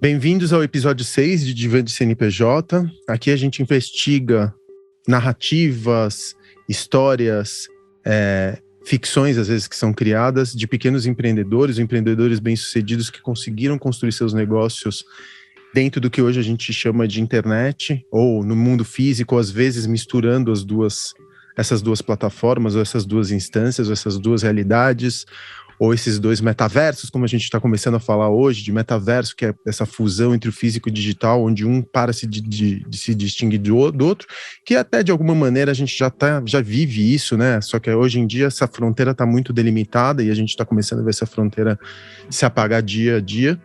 Bem-vindos ao episódio 6 de Divã de CNPJ. Aqui a gente investiga narrativas, histórias, ficções, às vezes, que são criadas de pequenos empreendedores, empreendedores bem-sucedidos que conseguiram construir seus negócios dentro do que hoje a gente chama de internet, ou no mundo físico, às vezes misturando essas duas plataformas, ou essas duas instâncias, ou essas duas realidades, ou esses dois metaversos, como a gente está começando a falar hoje, de metaverso, que é essa fusão entre o físico e o digital, onde um de se distingue do outro, que até de alguma maneira a gente já vive isso, né? Só que hoje em dia essa fronteira está muito delimitada e a gente está começando a ver essa fronteira se apagar dia a dia.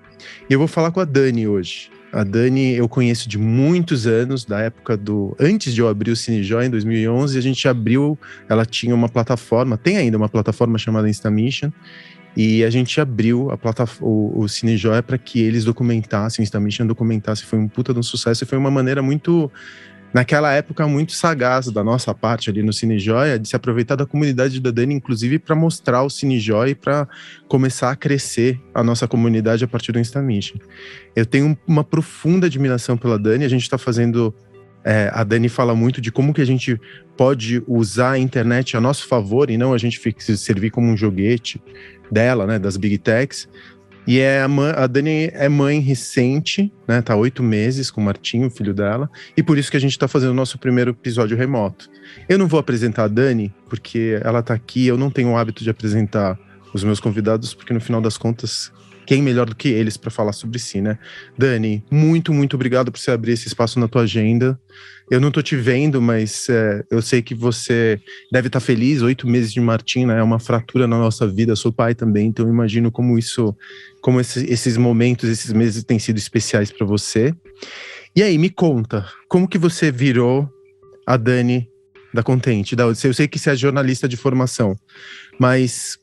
E eu vou falar com a Dani hoje. A Dani eu conheço de muitos anos, da época antes de eu abrir o CineJoia, em 2011, a gente abriu, ela tinha uma plataforma, tem ainda uma plataforma chamada InstaMission, e a gente abriu o CineJoia para que eles documentassem, o InstaMission documentasse, foi um puta de um sucesso, e foi uma maneira muito, naquela época, muito sagaz da nossa parte ali no CineJoia, de se aproveitar da comunidade da Dani, inclusive para mostrar o CineJoia e para começar a crescer a nossa comunidade a partir do InstaMission. Eu tenho uma profunda admiração pela Dani, a gente está fazendo... a Dani fala muito de como que a gente pode usar a internet a nosso favor e não a gente servir como um joguete dela, né, das Big Techs. E a Dani é mãe recente, né, tá 8 meses com o Martinho, o filho dela, e por isso que a gente tá fazendo o nosso primeiro episódio remoto. Eu não vou apresentar a Dani, porque ela tá aqui, eu não tenho o hábito de apresentar os meus convidados, porque no final das contas, quem melhor do que eles para falar sobre si, né? Dani, muito, muito obrigado por você abrir esse espaço na tua agenda. Eu não tô te vendo, mas eu sei que você deve estar feliz. 8 meses de Martim, né? É uma fratura na nossa vida. Eu sou pai também, então eu imagino como esses momentos, esses meses têm sido especiais para você. E aí, me conta, como que você virou a Dani da Contente? Eu sei que você é jornalista de formação, mas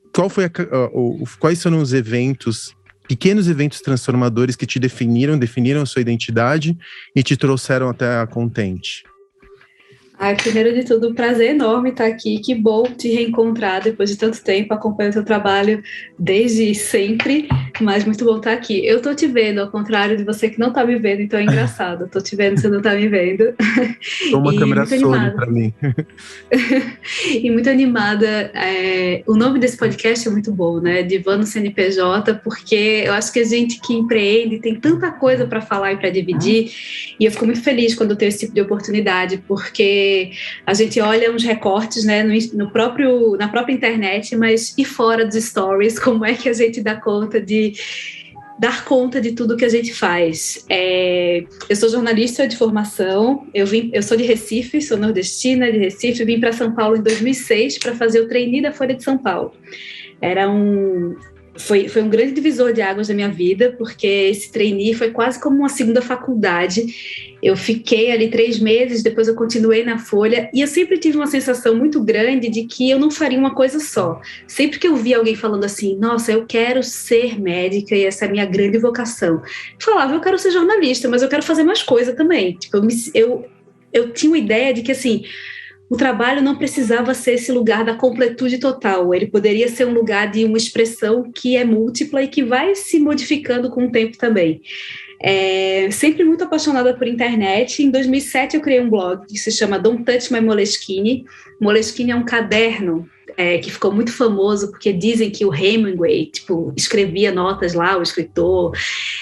quais foram os pequenos eventos transformadores que te definiram a sua identidade e te trouxeram até a Contente? Primeiro de tudo, um prazer enorme estar aqui, que bom te reencontrar depois de tanto tempo, acompanho o teu trabalho desde sempre, mas muito bom estar aqui. Eu tô te vendo, ao contrário de você que não tá me vendo, então é engraçado, eu tô te vendo, você não tá me vendo. Uma câmera Sony para mim. E muito animada. O nome desse podcast é muito bom, né? Divã no CNPJ, porque eu acho que a gente que empreende tem tanta coisa para falar e para dividir, e eu fico muito feliz quando eu tenho esse tipo de oportunidade, porque a gente olha uns recortes, né, na própria internet, mas e fora dos stories, como é que a gente dá conta de dar conta de tudo que a gente faz. Eu sou jornalista de formação, eu sou de Recife, sou nordestina de Recife, vim para São Paulo em 2006 para fazer o trainee da Folha de São Paulo. Foi um grande divisor de águas da minha vida, porque esse trainee foi quase como uma segunda faculdade. Eu fiquei ali 3 meses, depois eu continuei na Folha, e eu sempre tive uma sensação muito grande de que eu não faria uma coisa só. Sempre que eu via alguém falando assim, nossa, eu quero ser médica e essa é a minha grande vocação, eu falava, eu quero ser jornalista, mas eu quero fazer mais coisa também. Tipo, eu tinha uma ideia de que, assim, o trabalho não precisava ser esse lugar da completude total, ele poderia ser um lugar de uma expressão que é múltipla e que vai se modificando com o tempo também. Sempre muito apaixonada por internet. Em 2007 eu criei um blog que se chama Don't Touch My Moleskine. Moleskine é um caderno que ficou muito famoso porque dizem que o Hemingway escrevia notas lá, o escritor.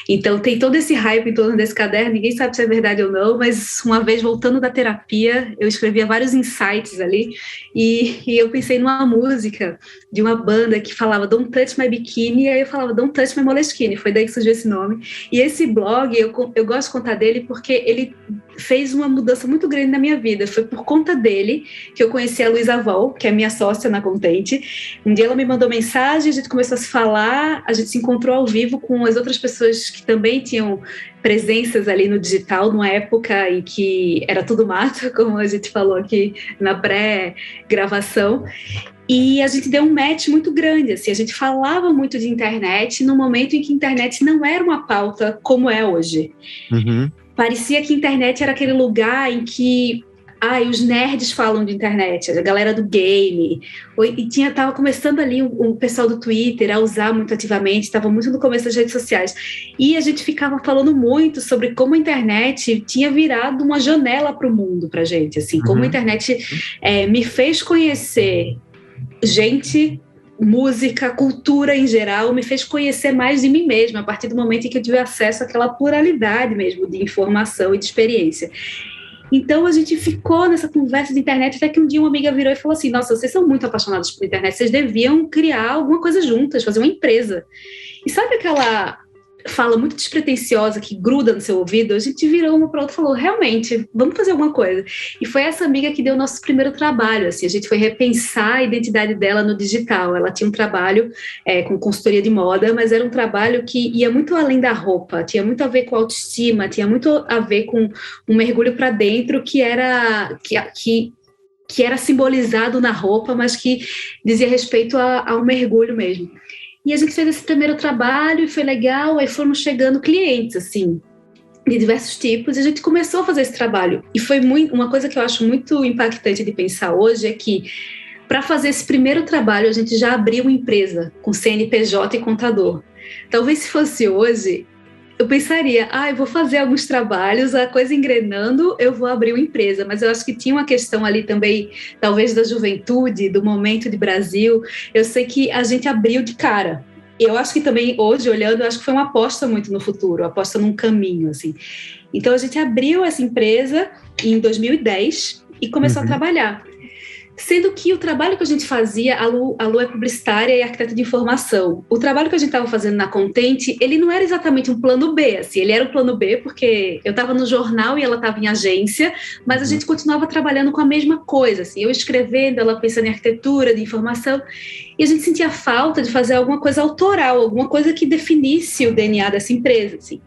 Então tem todo esse hype em torno desse caderno, ninguém sabe se é verdade ou não, mas uma vez voltando da terapia, eu escrevia vários insights ali e eu pensei numa música de uma banda que falava Don't Touch My Bikini, e aí eu falava Don't Touch My Moleskine, foi daí que surgiu esse nome. E esse blog, eu gosto de contar dele porque ele fez uma mudança muito grande na minha vida. Foi por conta dele que eu conheci a Luísa Vol, que é minha sócia na Contente. Um dia ela me mandou mensagem, a gente começou a se falar, a gente se encontrou ao vivo com as outras pessoas que também tinham presenças ali no digital, numa época em que era tudo mato, como a gente falou aqui na pré-gravação. E a gente deu um match muito grande, assim, a gente falava muito de internet no momento em que internet não era uma pauta como é hoje. Uhum. Parecia que a internet era aquele lugar em que os nerds falam de internet, a galera do game, e tava começando ali o pessoal do Twitter a usar muito ativamente, estava muito no começo das redes sociais, e a gente ficava falando muito sobre como a internet tinha virado uma janela para o mundo pra gente, assim, como a internet me fez conhecer gente, música, cultura em geral, me fez conhecer mais de mim mesma, a partir do momento em que eu tive acesso àquela pluralidade mesmo de informação e de experiência. Então a gente ficou nessa conversa de internet, até que um dia uma amiga virou e falou assim: nossa, vocês são muito apaixonados por internet, vocês deviam criar alguma coisa juntas, fazer uma empresa. E sabe aquela fala muito despretensiosa que gruda no seu ouvido? A gente virou uma para outra e falou: realmente, vamos fazer alguma coisa. E foi essa amiga que deu o nosso primeiro trabalho, assim, a gente foi repensar a identidade dela no digital. Ela tinha um trabalho com consultoria de moda, mas era um trabalho que ia muito além da roupa, tinha muito a ver com autoestima, tinha muito a ver com um mergulho para dentro que era simbolizado na roupa, mas que dizia respeito ao mergulho mesmo. E a gente fez esse primeiro trabalho e foi legal, aí foram chegando clientes, assim, de diversos tipos, e a gente começou a fazer esse trabalho. E foi uma coisa que eu acho muito impactante de pensar hoje é que, para fazer esse primeiro trabalho, a gente já abriu uma empresa com CNPJ e contador. Talvez se fosse hoje, eu pensaria, eu vou fazer alguns trabalhos, a coisa engrenando, eu vou abrir uma empresa. Mas eu acho que tinha uma questão ali também, talvez da juventude, do momento de Brasil. Eu sei que a gente abriu de cara. Eu acho que também, hoje, olhando, eu acho que foi uma aposta muito no futuro, uma aposta num caminho, assim. Então, a gente abriu essa empresa em 2010 e começou a trabalhar. Sendo que o trabalho que a gente fazia, a Lu é publicitária e arquiteta de informação. O trabalho que a gente estava fazendo na Contente, ele não era exatamente um plano B, assim, ele era um plano B porque eu estava no jornal e ela estava em agência, mas a gente continuava trabalhando com a mesma coisa, assim, eu escrevendo, ela pensando em arquitetura, de informação, e a gente sentia falta de fazer alguma coisa autoral, alguma coisa que definisse o DNA dessa empresa, assim.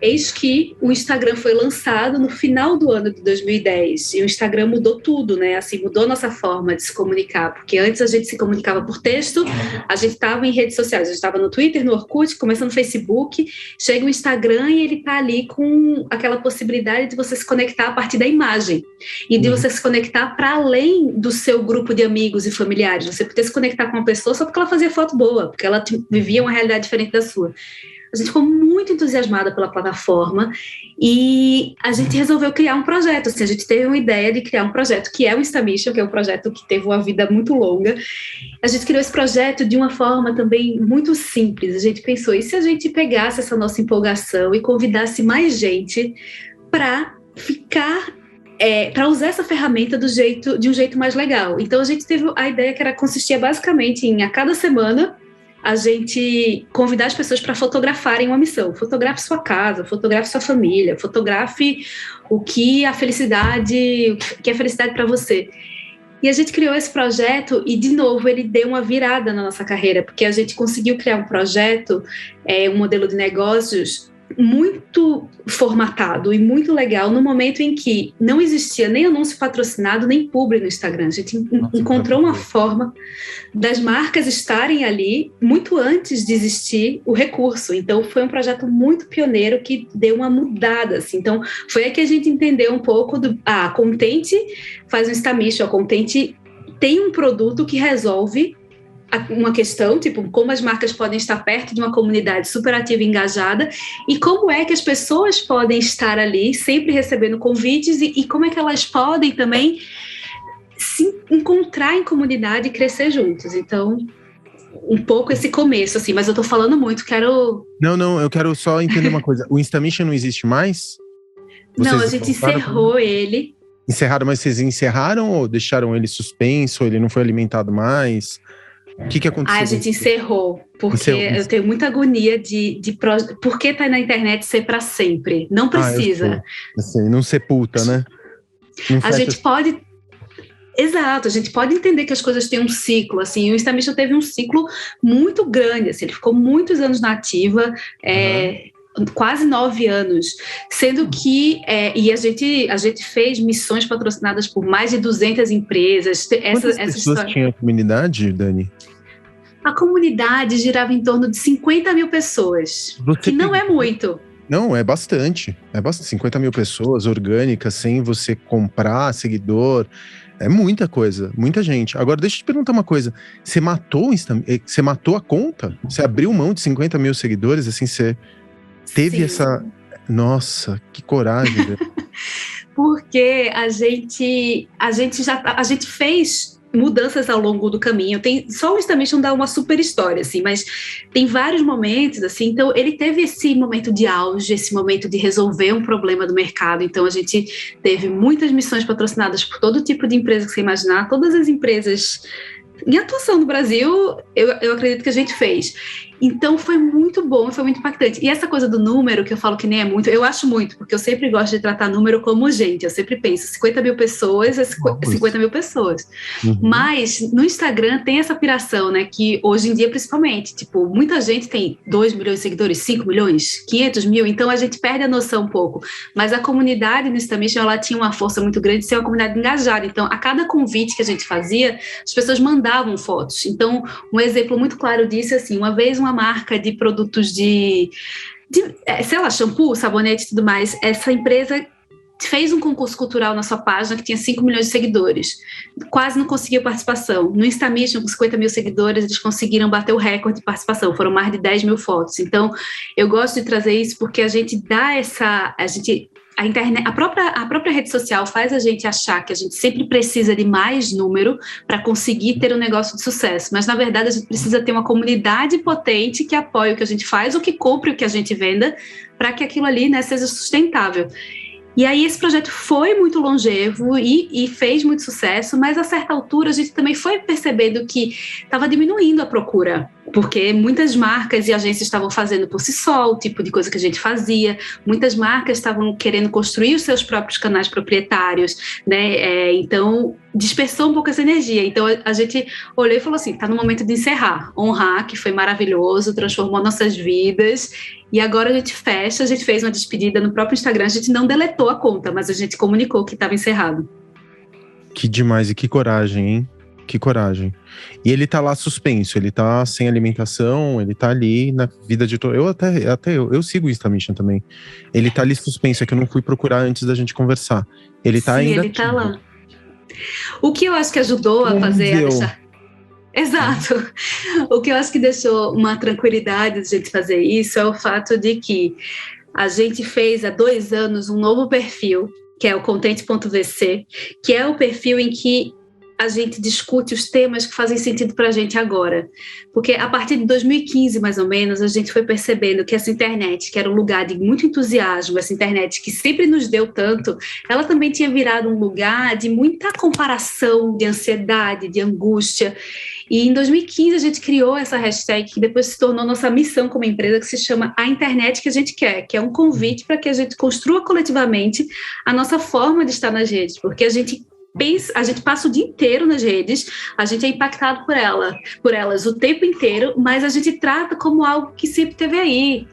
Eis que o Instagram foi lançado no final do ano de 2010, e o Instagram mudou tudo, né, assim, mudou nossa forma de se comunicar, porque antes a gente se comunicava por texto, a gente estava em redes sociais, a gente estava no Twitter, no Orkut, começando no Facebook, chega o Instagram e ele está ali com aquela possibilidade de você se conectar a partir da imagem, e de você se conectar para além do seu grupo de amigos e familiares, você podia se conectar com uma pessoa só porque ela fazia foto boa, porque ela vivia uma realidade diferente da sua. A gente ficou muito entusiasmada pela plataforma e a gente resolveu criar um projeto. Assim, a gente teve uma ideia de criar um projeto que é o InstaMission, que é um projeto que teve uma vida muito longa. A gente criou esse projeto de uma forma também muito simples. A gente pensou, e se a gente pegasse essa nossa empolgação e convidasse mais gente para ficar... para usar essa ferramenta de um jeito mais legal. Então a gente teve a ideia que consistia basicamente em, a cada semana, a gente convidar as pessoas para fotografarem uma missão. Fotografe sua casa, fotografe sua família, fotografe o que é felicidade para você. E a gente criou esse projeto e, de novo, ele deu uma virada na nossa carreira, porque a gente conseguiu criar um projeto, um modelo de negócios muito formatado e muito legal no momento em que não existia nem anúncio patrocinado, nem publi no Instagram. A gente encontrou uma forma das marcas estarem ali muito antes de existir o recurso. Então, foi um projeto muito pioneiro que deu uma mudada, assim. Então, foi aí que a gente entendeu um pouco a Contente faz um InstaMission, a Contente tem um produto que resolve uma questão, tipo, como as marcas podem estar perto de uma comunidade super ativa e engajada, e como é que as pessoas podem estar ali sempre recebendo convites, e como é que elas podem também se encontrar em comunidade e crescer juntos. Então, um pouco esse começo, assim, mas eu tô falando muito, quero... Não, eu quero só entender uma coisa. O InstaMission não existe mais? Não, a gente encerrou ele. Encerraram, mas vocês encerraram ou deixaram ele suspenso, ou ele não foi alimentado mais? O que aconteceu? A gente encerrou, porque eu tenho muita agonia por que tá na internet ser para sempre? Não precisa. Eu sei, não sepulta, né? Não a gente pode... Exato, a gente pode entender que as coisas têm um ciclo, assim, o InstaMission teve um ciclo muito grande, assim, ele ficou muitos anos na ativa, quase 9 anos, sendo que e a gente fez missões patrocinadas por mais de 200 empresas. Quantas pessoas tinha a comunidade, Dani? A comunidade girava em torno de 50 mil pessoas, que não é muito. Não, é bastante. É bastante. 50 mil pessoas orgânicas, sem você comprar seguidor. É muita coisa, muita gente. Agora, deixa eu te perguntar uma coisa. Você matou a conta? Você abriu mão de 50 mil seguidores? Assim, você teve Sim. essa... Nossa, que coragem, velho. Porque a gente fez mudanças ao longo do caminho. Tem só o Instamission dá uma super história assim, mas tem vários momentos assim. Então ele teve esse momento de auge, esse momento de resolver um problema do mercado. Então a gente teve muitas missões patrocinadas por todo tipo de empresa que você imaginar, todas as empresas em atuação no Brasil, eu acredito que a gente fez. Então foi muito bom, foi muito impactante. E essa coisa do número, que eu falo que nem é muito, eu acho muito, porque eu sempre gosto de tratar número como gente. Eu sempre penso, 50 mil pessoas é 50 mil pessoas. Uhum. Mas no Instagram tem essa piração, né? Que hoje em dia, principalmente, tipo, muita gente tem 2 milhões de seguidores, 5 milhões, 500 mil, então a gente perde a noção um pouco. Mas a comunidade no Instamission, ela tinha uma força muito grande de ser uma comunidade engajada. Então, a cada convite que a gente fazia, as pessoas mandavam fotos. Então, um exemplo muito claro disso é assim, uma vez uma marca de produtos de sei lá, shampoo, sabonete e tudo mais, essa empresa fez um concurso cultural na sua página que tinha 5 milhões de seguidores. Quase não conseguiu participação. No Instamission, com 50 mil seguidores, eles conseguiram bater o recorde de participação. Foram mais de 10 mil fotos. Então, eu gosto de trazer isso porque a gente dá essa... A internet, a própria rede social faz a gente achar que a gente sempre precisa de mais número para conseguir ter um negócio de sucesso, mas na verdade a gente precisa ter uma comunidade potente que apoie o que a gente faz ou que compre o que a gente venda para que aquilo ali, né, seja sustentável. E aí esse projeto foi muito longevo e fez muito sucesso, mas a certa altura a gente também foi percebendo que estava diminuindo a procura, porque muitas marcas e agências estavam fazendo por si só o tipo de coisa que a gente fazia, muitas marcas estavam querendo construir os seus próprios canais proprietários, né? Então dispersou um pouco essa energia. Então a gente olhou e falou assim, está no momento de encerrar, honrar, que foi maravilhoso, transformou nossas vidas, e agora a gente fecha. A gente fez uma despedida no próprio Instagram, a gente não deletou a conta, mas a gente comunicou que estava encerrado. Que demais, e que coragem, hein? Que coragem. E ele tá lá suspenso, ele tá sem alimentação, ele tá ali na vida de todo. Eu sigo o Instamission também. Ele tá ali suspenso, é que eu não fui procurar antes da gente conversar. Ele tá Sim, ainda. ele tá lá. O que eu acho que ajudou a fazer, a deixar... Exato. O que eu acho que deixou uma tranquilidade de a gente fazer isso é o fato de que a gente fez há 2 anos um novo perfil, que é o Content.vc, que é o perfil em que a gente discute os temas que fazem sentido para a gente agora. Porque a partir de 2015, mais ou menos, a gente foi percebendo que essa internet, que era um lugar de muito entusiasmo, essa internet que sempre nos deu tanto, ela também tinha virado um lugar de muita comparação, de ansiedade, de angústia. E em 2015 a gente criou essa hashtag que depois se tornou nossa missão como empresa, que se chama A Internet que a gente quer, que é um convite para que a gente construa coletivamente a nossa forma de estar nas redes, porque a gente passa o dia inteiro nas redes, a gente é impactado por elas o tempo inteiro, mas a gente trata como algo que sempre teve aí.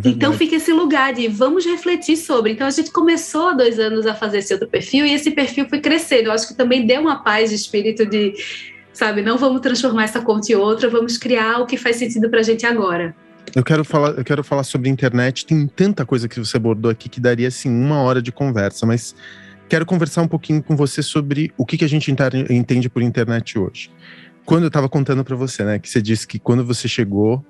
Então fica esse lugar de vamos refletir sobre. Então a gente começou há 2 anos a fazer esse outro perfil e esse perfil foi crescendo. Eu acho que também deu uma paz de espírito de, sabe, não vamos transformar essa conta em outra, vamos criar o que faz sentido pra gente agora. Eu quero falar sobre internet. Tem tanta coisa que você abordou aqui que daria assim 1 hora de conversa, mas quero conversar um pouquinho com você sobre o que a gente entende por internet hoje. Quando eu estava contando para você, né, que você disse que quando você chegou,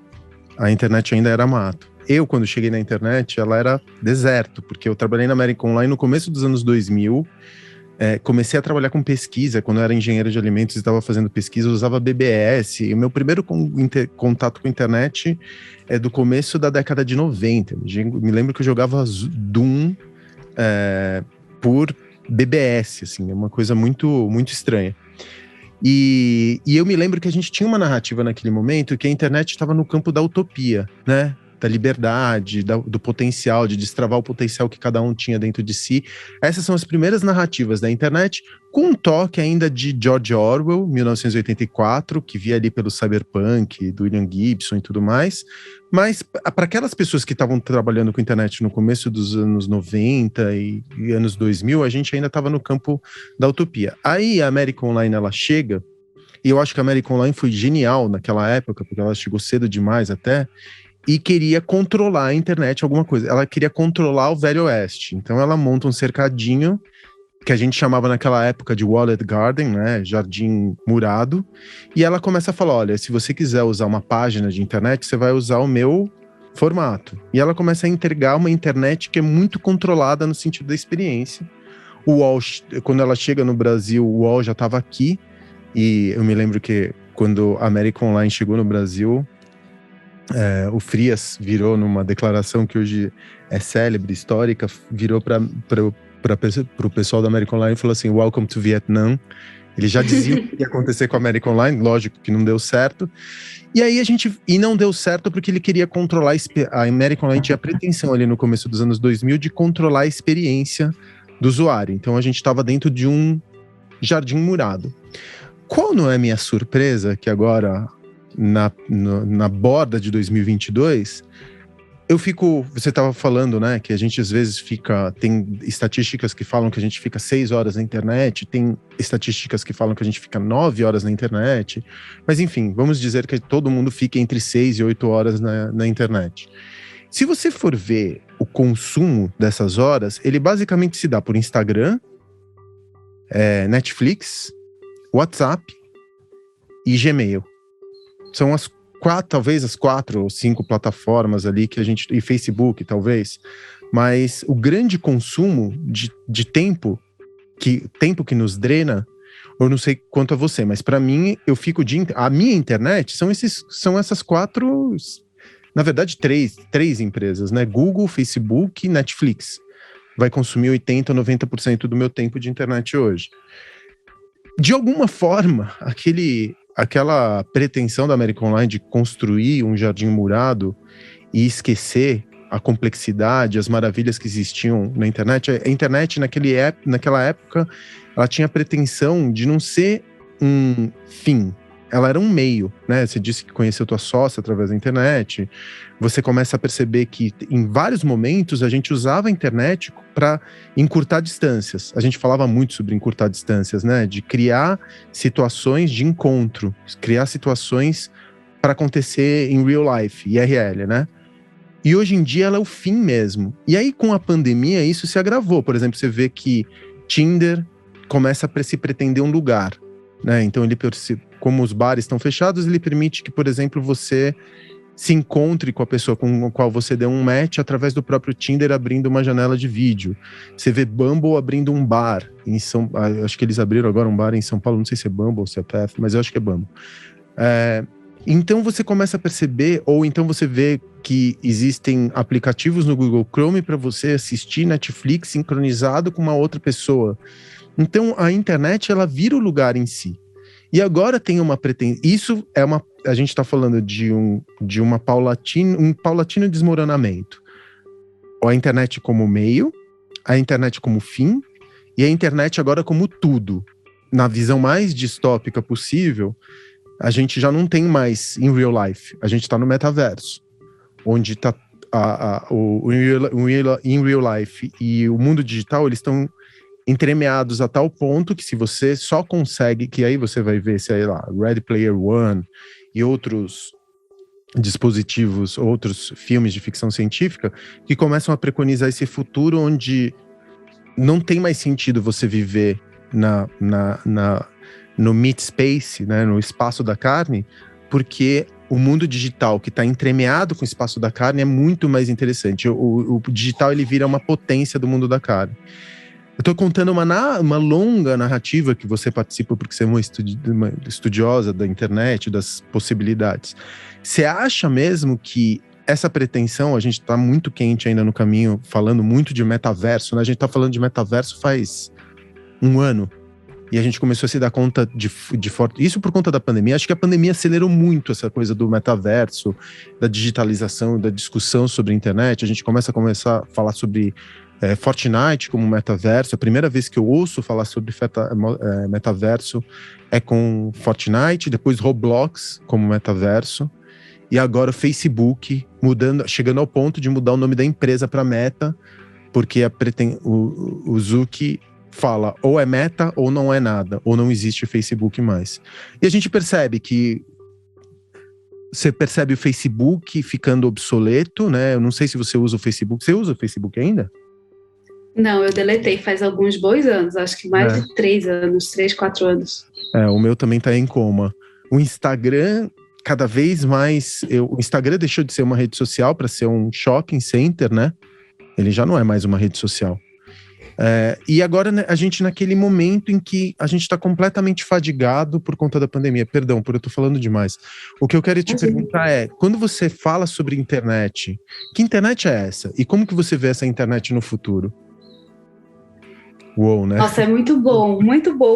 a internet ainda era mato. Eu, quando cheguei na internet, ela era deserto, porque eu trabalhei na América Online no começo dos anos 2000, comecei a trabalhar com pesquisa, quando eu era engenheiro de alimentos e estava fazendo pesquisa, eu usava BBS, e o meu primeiro contato com a internet é do começo da década de 90. Me lembro que eu jogava Doom por BBS, assim, é uma coisa muito, muito estranha. E eu me lembro que a gente tinha uma narrativa naquele momento que a internet estava no campo da utopia, né? Da liberdade, do potencial, de destravar o potencial que cada um tinha dentro de si. Essas são as primeiras narrativas da internet, com um toque ainda de George Orwell, 1984, que via ali pelo cyberpunk, do William Gibson e tudo mais. Mas para aquelas pessoas que estavam trabalhando com internet no começo dos anos 90 e anos 2000, a gente ainda estava no campo da utopia. Aí a América Online, ela chega, e eu acho que a América Online foi genial naquela época, porque ela chegou cedo demais até, e queria controlar a internet, alguma coisa. Ela queria controlar o Velho Oeste. Então ela monta um cercadinho, que a gente chamava naquela época de Walled Garden, né? Jardim murado. E ela começa a falar, olha, se você quiser usar uma página de internet, você vai usar o meu formato. E ela começa a entregar uma internet que é muito controlada no sentido da experiência. O UOL, quando ela chega no Brasil, o UOL já estava aqui. E eu me lembro que quando a América Online chegou no Brasil, o Frias virou numa declaração que hoje é célebre, histórica, virou para o pessoal da América Online e falou assim, welcome to Vietnam. Ele já dizia o que ia acontecer com a América Online, lógico que não deu certo. E aí e não deu certo porque ele queria controlar, a América Online tinha a pretensão ali no começo dos anos 2000 de controlar a experiência do usuário. Então a gente estava dentro de um jardim murado. Qual não é minha surpresa que agora, na borda de 2022, você estava falando, né, que a gente às vezes tem estatísticas que falam que a gente fica 6 horas na internet, tem estatísticas que falam que a gente fica 9 horas na internet, mas enfim, vamos dizer que todo mundo fica entre 6 e 8 horas na internet. Se você for ver o consumo dessas horas, ele basicamente se dá por Instagram, Netflix, WhatsApp e Gmail. São talvez as 4 ou 5 plataformas ali que a gente... E Facebook, talvez. Mas o grande consumo de tempo que nos drena, eu não sei quanto a você, mas para mim, a minha internet são essas 4... Na verdade, três empresas, né? Google, Facebook e Netflix. Vai consumir 80%, 90% do meu tempo de internet hoje. De alguma forma, aquela pretensão da América Online de construir um jardim murado e esquecer a complexidade, as maravilhas que existiam na internet. A internet, naquela época, ela tinha a pretensão de não ser um fim. Ela era um meio, né? Você disse que conheceu tua sócia através da internet. Você começa a perceber que, em vários momentos, a gente usava a internet para encurtar distâncias. A gente falava muito sobre encurtar distâncias, né? De criar situações de encontro, criar situações para acontecer em real life, IRL, né? E hoje em dia ela é o fim mesmo. E aí, com a pandemia, isso se agravou. Por exemplo, você vê que Tinder começa a se pretender um lugar, né? Então, como os bares estão fechados, ele permite que, por exemplo, você se encontre com a pessoa com a qual você deu um match através do próprio Tinder abrindo uma janela de vídeo. Você vê Bumble abrindo um bar. Acho que eles abriram agora um bar em São Paulo, não sei se é Bumble ou se é Path, mas eu acho que é Bumble. Então você começa a perceber, ou então você vê que existem aplicativos no Google Chrome para você assistir Netflix sincronizado com uma outra pessoa. Então a internet, ela vira o lugar em si. E agora tem uma pretensão. Isso a gente está falando de um paulatino desmoronamento. A internet como meio, a internet como fim, e a internet agora como tudo. Na visão mais distópica possível, a gente já não tem mais em real life. A gente está no metaverso, onde está in real life e o mundo digital, eles estão entremeados a tal ponto que se você só consegue, que aí você vai ver, sei lá, Ready Player One e outros dispositivos, outros filmes de ficção científica, que começam a preconizar esse futuro onde não tem mais sentido você viver no meat space, né, no espaço da carne, porque o mundo digital que está entremeado com o espaço da carne é muito mais interessante. O digital, ele vira uma potência do mundo da carne. Eu estou contando uma longa narrativa que você participa porque você é uma estudiosa da internet, das possibilidades. Você acha mesmo que essa pretensão, a gente está muito quente ainda no caminho, falando muito de metaverso, né? A gente está falando de metaverso faz 1 ano. E a gente começou a se dar conta de forte... Isso por conta da pandemia. Acho que a pandemia acelerou muito essa coisa do metaverso, da digitalização, da discussão sobre a internet. A gente começa a falar sobre Fortnite como metaverso. A primeira vez que eu ouço falar sobre metaverso é com Fortnite, depois Roblox como metaverso, e agora o Facebook chegando ao ponto de mudar o nome da empresa para Meta, porque o Zuck fala ou é Meta ou não é nada, ou não existe Facebook mais. E a gente percebe que você percebe o Facebook ficando obsoleto, né? Eu não sei se você usa o Facebook. Você usa o Facebook ainda? Não, eu deletei faz alguns bons anos, acho que mais de 3 anos, 3, 4 anos. O meu também tá em coma. O Instagram, cada vez mais... O Instagram deixou de ser uma rede social para ser um shopping center, né? Ele já não é mais uma rede social. E agora, né, a gente naquele momento em que a gente está completamente fadigado por conta da pandemia. Perdão, eu tô falando demais. O que eu quero te perguntar é, quando você fala sobre internet, que internet é essa? E como que você vê essa internet no futuro? Uou, né? Nossa, é muito bom,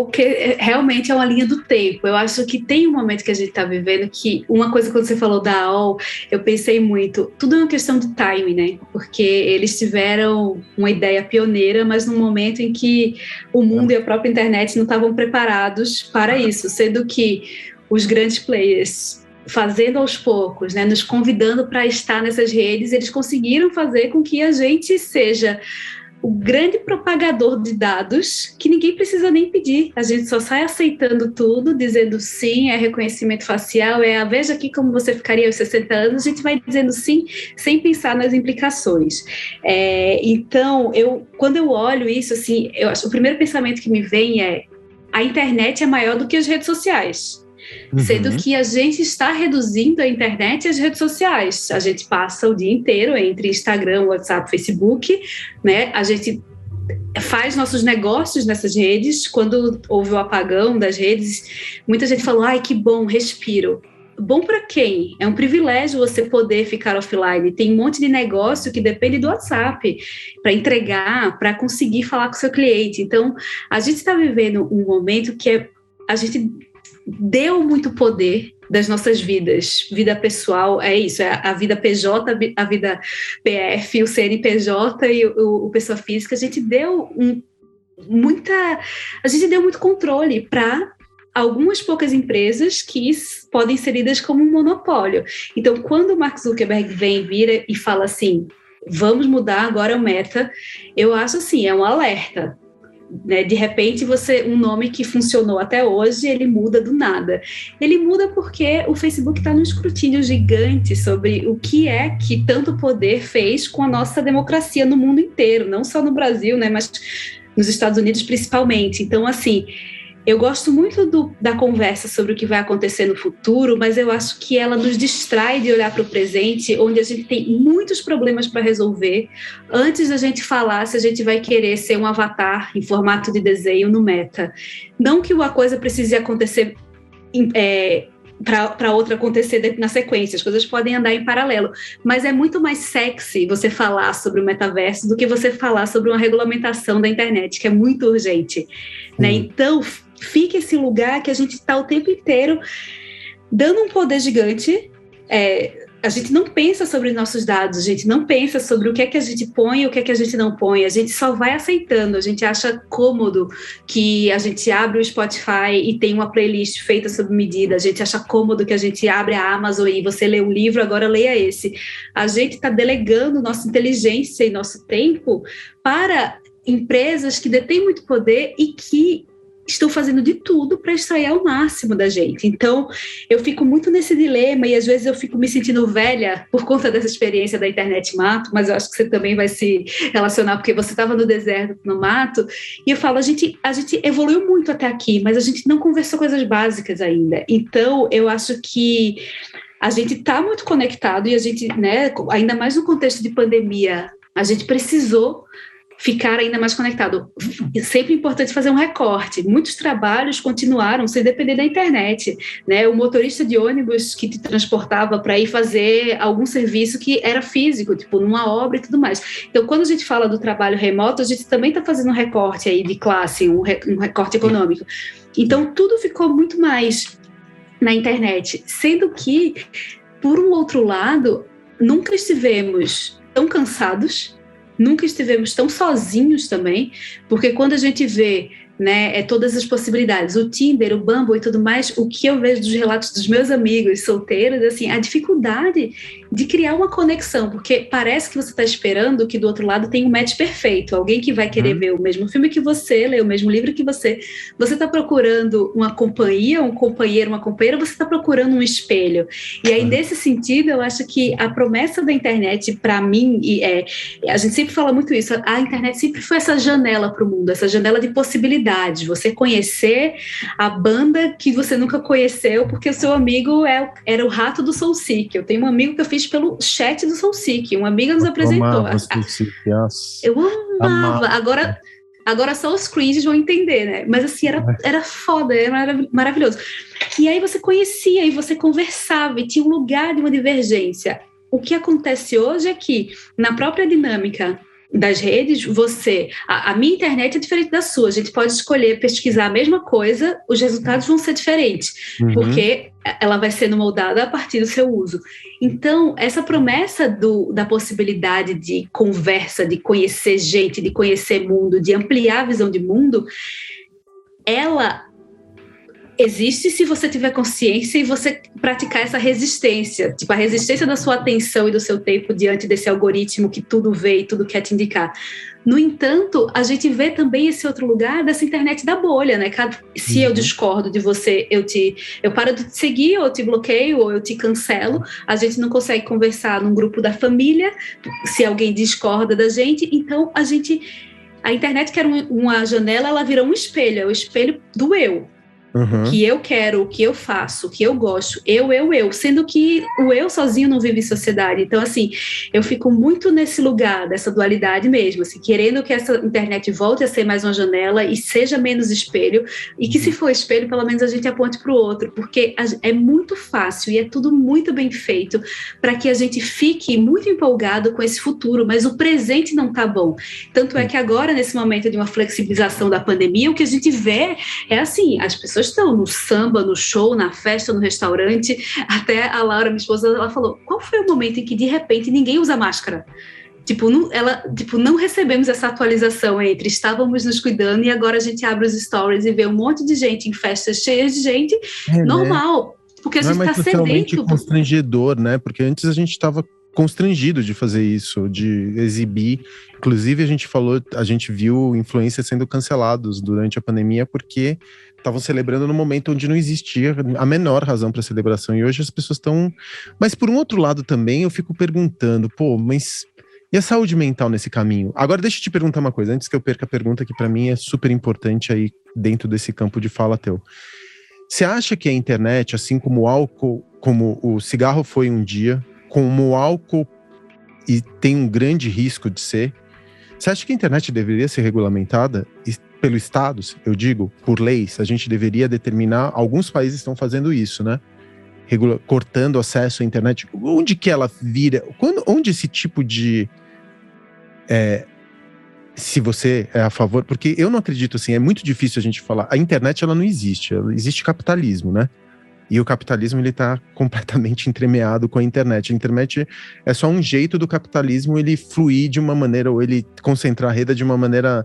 porque realmente é uma linha do tempo. Eu acho que tem um momento que a gente está vivendo que uma coisa, quando você falou da AOL, eu pensei muito, tudo é uma questão de time, né? Porque eles tiveram uma ideia pioneira, mas num momento em que o mundo e a própria internet não estavam preparados para isso, sendo que os grandes players, fazendo aos poucos, né, nos convidando para estar nessas redes, eles conseguiram fazer com que a gente seja o grande propagador de dados que ninguém precisa nem pedir. A gente só sai aceitando tudo, dizendo sim, é reconhecimento facial, veja aqui como você ficaria aos 60 anos, a gente vai dizendo sim, sem pensar nas implicações. Então, quando eu olho isso, assim, eu acho, o primeiro pensamento que me vem é a internet é maior do que as redes sociais. Sendo que a gente está reduzindo a internet e as redes sociais. A gente passa o dia inteiro entre Instagram, WhatsApp, Facebook, né? A gente faz nossos negócios nessas redes. Quando houve o apagão das redes, muita gente falou, ai, que bom, respiro. Bom para quem? É um privilégio você poder ficar offline. Tem um monte de negócio que depende do WhatsApp para entregar, para conseguir falar com o seu cliente. Então, a gente está vivendo um momento que a gente deu muito poder das nossas vidas, vida pessoal, é isso, é a vida PJ, a vida PF, o CNPJ e o pessoa física, a gente deu muito controle para algumas poucas empresas que podem ser lidas como um monopólio. Então, quando o Mark Zuckerberg vira e fala assim, vamos mudar agora o Meta, eu acho assim, é um alerta. Né? De repente, um nome que funcionou até hoje, ele muda do nada. Ele muda porque o Facebook está num escrutínio gigante sobre o que é que tanto poder fez com a nossa democracia no mundo inteiro, não só no Brasil, né, mas nos Estados Unidos principalmente. Então, assim, eu gosto muito da conversa sobre o que vai acontecer no futuro, mas eu acho que ela nos distrai de olhar para o presente, onde a gente tem muitos problemas para resolver, antes da gente falar se a gente vai querer ser um avatar em formato de desenho no Meta. Não que uma coisa precise acontecer para outra acontecer na sequência, as coisas podem andar em paralelo, mas é muito mais sexy você falar sobre o metaverso do que você falar sobre uma regulamentação da internet, que é muito urgente, né? Então, fica esse lugar que a gente está o tempo inteiro dando um poder gigante. A gente não pensa sobre os nossos dados, a gente não pensa sobre o que é que a gente põe e o que é que a gente não põe, a gente só vai aceitando, a gente acha cômodo que a gente abre o Spotify e tem uma playlist feita sob medida, a gente acha cômodo que a gente abre a Amazon e você lê um livro, agora leia esse. A gente está delegando nossa inteligência e nosso tempo para empresas que detêm muito poder e que estão fazendo de tudo para extrair ao máximo da gente. Então, eu fico muito nesse dilema e às vezes eu fico me sentindo velha por conta dessa experiência da internet mato, mas eu acho que você também vai se relacionar porque você estava no deserto, no mato, e eu falo, a gente evoluiu muito até aqui, mas a gente não conversou coisas básicas ainda. Então, eu acho que a gente está muito conectado e a gente, né, ainda mais no contexto de pandemia, a gente precisou ficar ainda mais conectado. É sempre importante fazer um recorte. Muitos trabalhos continuaram sem depender da internet, né? O motorista de ônibus que te transportava para ir fazer algum serviço que era físico, tipo numa obra e tudo mais. Então, quando a gente fala do trabalho remoto, a gente também está fazendo um recorte aí de classe, um recorte econômico. Então, tudo ficou muito mais na internet, sendo que, por um outro lado, nunca estivemos tão cansados, nunca estivemos tão sozinhos também, porque quando a gente vê né? Todas as possibilidades, o Tinder, o Bumble e tudo mais. O que eu vejo dos relatos dos meus amigos solteiros, assim, a dificuldade de criar uma conexão, porque parece que você está esperando que do outro lado tem um match perfeito, alguém que vai querer ver o mesmo filme que você, ler o mesmo livro que você está procurando uma companhia, um companheiro, uma companheira, você está procurando um espelho. E aí, nesse sentido, eu acho que a promessa da internet, para mim, a gente sempre fala muito isso, a internet sempre foi essa janela para o mundo, essa janela de possibilidades, você conhecer a banda que você nunca conheceu, porque o seu amigo era o rato do Soulseek. Eu tenho um amigo que eu fiz pelo chat do Soulseek, uma amiga nos apresentou. Eu amava. Agora só os cringes vão entender, né? Mas assim, era foda, era maravilhoso. E aí você conhecia e você conversava e tinha um lugar de uma divergência. O que acontece hoje é que, na própria dinâmica das redes, a minha internet é diferente da sua, a gente pode escolher pesquisar a mesma coisa, os resultados vão ser diferentes, porque ela vai sendo moldada a partir do seu uso. Então, essa promessa da possibilidade de conversa, de conhecer gente, de conhecer mundo, de ampliar a visão de mundo, ela existe se você tiver consciência e você praticar essa resistência, tipo a resistência da sua atenção e do seu tempo diante desse algoritmo que tudo vê e tudo quer te indicar. No entanto, a gente vê também esse outro lugar dessa internet da bolha, né? Se eu discordo de você, eu paro de te seguir, ou eu te bloqueio, ou eu te cancelo. A gente não consegue conversar num grupo da família se alguém discorda da gente. Então, a internet, que era uma janela, ela virou um espelho, é o espelho do eu. O que eu quero, o que eu faço, o que eu gosto, eu, sendo que o eu sozinho não vive em sociedade. Então, assim, eu fico muito nesse lugar, dessa dualidade mesmo, assim, querendo que essa internet volte a ser mais uma janela e seja menos espelho, e que se for espelho, pelo menos a gente aponte para o outro, porque é muito fácil e é tudo muito bem feito para que a gente fique muito empolgado com esse futuro, mas o presente não está bom. Tanto é que agora, nesse momento de uma flexibilização da pandemia, o que a gente vê é assim, as pessoas estão no samba, no show, na festa, no restaurante. Até a Laura, minha esposa, ela falou, qual foi o momento em que de repente ninguém usa máscara? Não recebemos essa atualização entre estávamos nos cuidando e agora a gente abre os stories e vê um monte de gente em festas cheias de gente, normal, né? Porque a gente está sedento. Não é mais constrangedor, né? Porque antes a gente estava constrangido de fazer isso, de exibir. Inclusive, a gente viu influencers sendo cancelados durante a pandemia porque estavam celebrando no momento onde não existia a menor razão para celebração. E hoje as pessoas estão... Mas por um outro lado também, eu fico perguntando, mas e a saúde mental nesse caminho? Agora deixa eu te perguntar uma coisa, antes que eu perca a pergunta, que para mim é super importante aí dentro desse campo de fala teu. Você acha que a internet, assim como o álcool, como o cigarro foi um dia, como o álcool e tem um grande risco de ser, você acha que a internet deveria ser regulamentada pelo Estado, eu digo, por leis? A gente deveria determinar, alguns países estão fazendo isso, né? Cortando acesso à internet. Onde que ela vira? Onde esse tipo de... se você é a favor... Porque eu não acredito assim, é muito difícil a gente falar. A internet, ela não existe. Existe capitalismo, né? E o capitalismo, ele está completamente entremeado com a internet. A internet é só um jeito do capitalismo ele fluir de uma maneira, ou ele concentrar a rede de uma maneira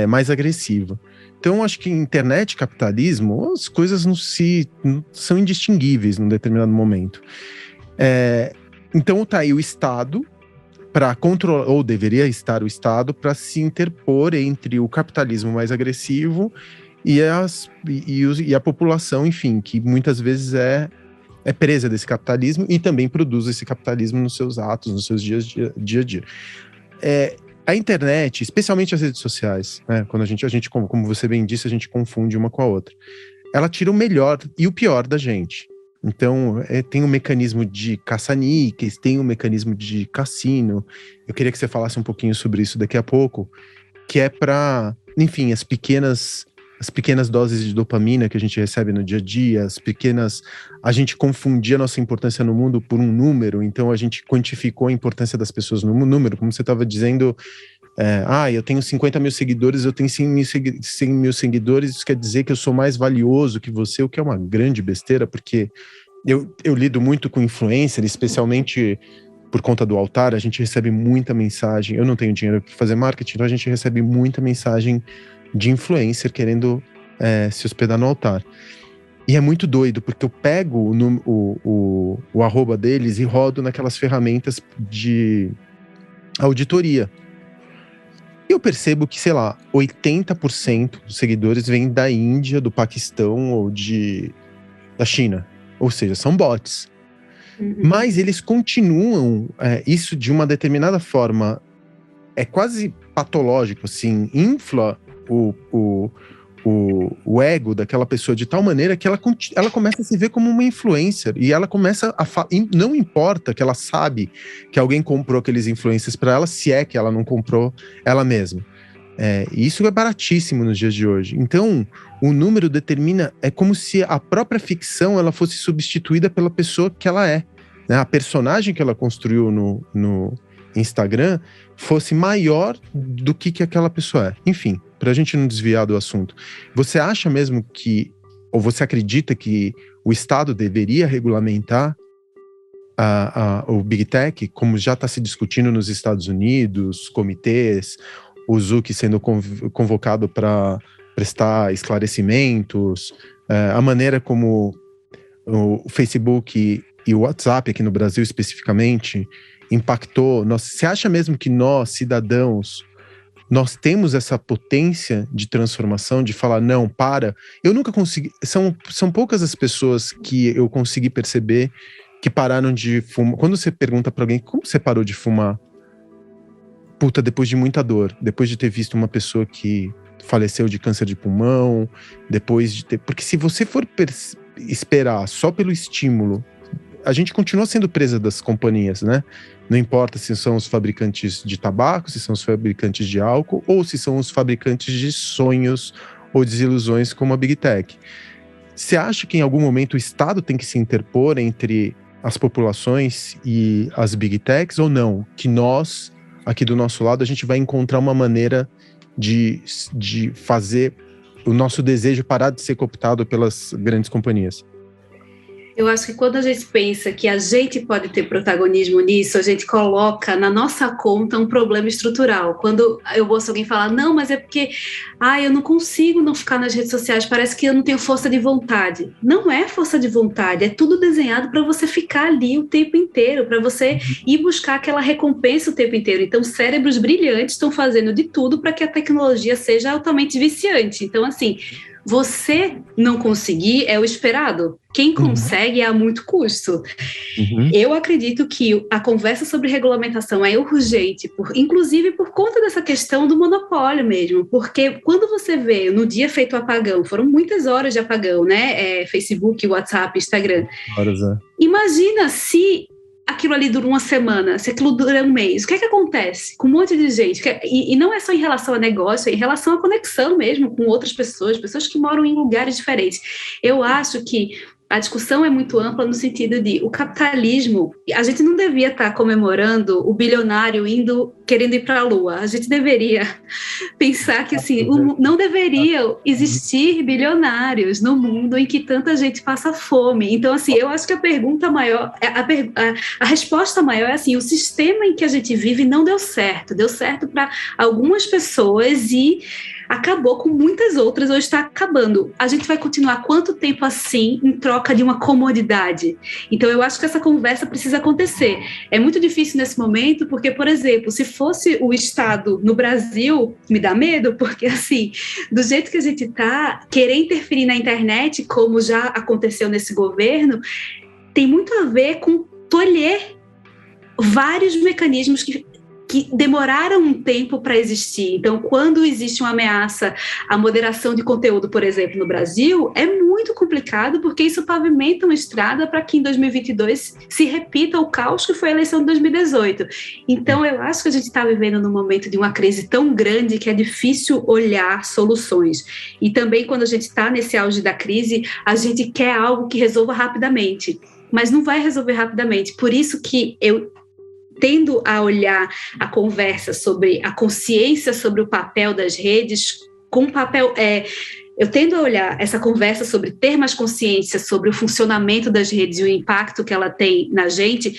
mais agressiva. Então, acho que internet e capitalismo, as coisas não são indistinguíveis num determinado momento. Então, tá aí o Estado para controlar, ou deveria estar o Estado, para se interpor entre o capitalismo mais agressivo e a população, enfim, que muitas vezes é presa desse capitalismo e também produz esse capitalismo nos seus atos, nos seus dia a dia. A internet, especialmente as redes sociais, né, quando a gente, como você bem disse, a gente confunde uma com a outra. Ela tira o melhor e o pior da gente. Então, tem um mecanismo de caça-níqueis, tem um mecanismo de cassino. Eu queria que você falasse um pouquinho sobre isso daqui a pouco, que é para, enfim, as pequenas doses de dopamina que a gente recebe no dia a dia, a gente confundia a nossa importância no mundo por um número, então a gente quantificou a importância das pessoas no número, como você estava dizendo, eu tenho 50 mil seguidores, eu tenho 100 mil seguidores, isso quer dizer que eu sou mais valioso que você, o que é uma grande besteira, porque eu lido muito com influencer, especialmente por conta do Altar, a gente recebe muita mensagem, eu não tenho dinheiro para fazer marketing, então a gente recebe muita mensagem de influencer querendo se hospedar no altar. E é muito doido, porque eu pego o arroba deles e rodo naquelas ferramentas de auditoria. E eu percebo que, sei lá, 80% dos seguidores vêm da Índia, do Paquistão ou da China. Ou seja, são bots. Mas eles continuam, isso de uma determinada forma, é quase patológico, assim, infla o ego daquela pessoa de tal maneira que ela começa a se ver como uma influencer, e ela começa não importa que ela sabe que alguém comprou aqueles influencers para ela, se é que ela não comprou ela mesma. E isso é baratíssimo nos dias de hoje. Então, o número determina, é como se a própria ficção ela fosse substituída pela pessoa que ela é, né? A personagem que ela construiu no Instagram fosse maior do que aquela pessoa é. Enfim, para a gente não desviar do assunto. Você acha mesmo ou você acredita que o Estado deveria regulamentar o Big Tech, como já está se discutindo nos Estados Unidos, comitês, o Zuck sendo convocado para prestar esclarecimentos, a maneira como o Facebook e o WhatsApp, aqui no Brasil especificamente, impactou. Você acha mesmo que nós, cidadãos, nós temos essa potência de transformação, de falar, não, para. Eu nunca consegui. São poucas as pessoas que eu consegui perceber que pararam de fumar. Quando você pergunta para alguém, como você parou de fumar? Puta, depois de muita dor. Depois de ter visto uma pessoa que faleceu de câncer de pulmão, depois de ter. Porque se você for esperar só pelo estímulo, a gente continua sendo presa das companhias, né? Não importa se são os fabricantes de tabaco, se são os fabricantes de álcool, ou se são os fabricantes de sonhos ou desilusões como a Big Tech. Você acha que em algum momento o Estado tem que se interpor entre as populações e as Big Techs, ou não? Que nós, aqui do nosso lado, a gente vai encontrar uma maneira de fazer o nosso desejo parar de ser cooptado pelas grandes companhias? Eu acho que quando a gente pensa que a gente pode ter protagonismo nisso, a gente coloca na nossa conta um problema estrutural. Quando eu ouço alguém falar, não, mas é porque eu não consigo não ficar nas redes sociais, parece que eu não tenho força de vontade. Não é força de vontade, é tudo desenhado para você ficar ali o tempo inteiro, para você ir buscar aquela recompensa o tempo inteiro. Então, cérebros brilhantes estão fazendo de tudo para que a tecnologia seja altamente viciante. Então, assim, você não conseguir é o esperado. Quem consegue é a muito custo. Eu acredito que a conversa sobre regulamentação é urgente, inclusive por conta dessa questão do monopólio mesmo, porque quando você vê no dia feito o apagão, foram muitas horas de apagão, né? Facebook, WhatsApp, Instagram. Horas, Imagina se aquilo ali dura uma semana, se aquilo dura um mês, o que é que acontece com um monte de gente? E não é só em relação a negócio, é em relação à conexão mesmo com outras pessoas que moram em lugares diferentes. Eu acho que a discussão é muito ampla no sentido de o capitalismo, a gente não devia estar comemorando o bilionário querendo ir para a Lua. A gente deveria pensar que assim, não deveriam existir bilionários no mundo em que tanta gente passa fome. Então, assim, eu acho que a pergunta maior, a resposta maior é assim, o sistema em que a gente vive não deu certo para algumas pessoas e acabou com muitas outras, ou está acabando. A gente vai continuar quanto tempo assim em troca de uma comodidade? Então, eu acho que essa conversa precisa acontecer. É muito difícil nesse momento, porque, por exemplo, se fosse o Estado no Brasil, me dá medo, porque, assim, do jeito que a gente está, querer interferir na internet, como já aconteceu nesse governo, tem muito a ver com tolher vários mecanismos que demoraram um tempo para existir. Então, quando existe uma ameaça à moderação de conteúdo, por exemplo, no Brasil, é muito complicado, porque isso pavimenta uma estrada para que em 2022 se repita o caos que foi a eleição de 2018. Então, eu acho que a gente está vivendo num momento de uma crise tão grande que é difícil olhar soluções. E também, quando a gente está nesse auge da crise, a gente quer algo que resolva rapidamente, mas não vai resolver rapidamente. Por isso que eu tendo a olhar a conversa sobre a consciência sobre o papel das redes, eu tendo a olhar essa conversa sobre ter mais consciência sobre o funcionamento das redes e o impacto que ela tem na gente,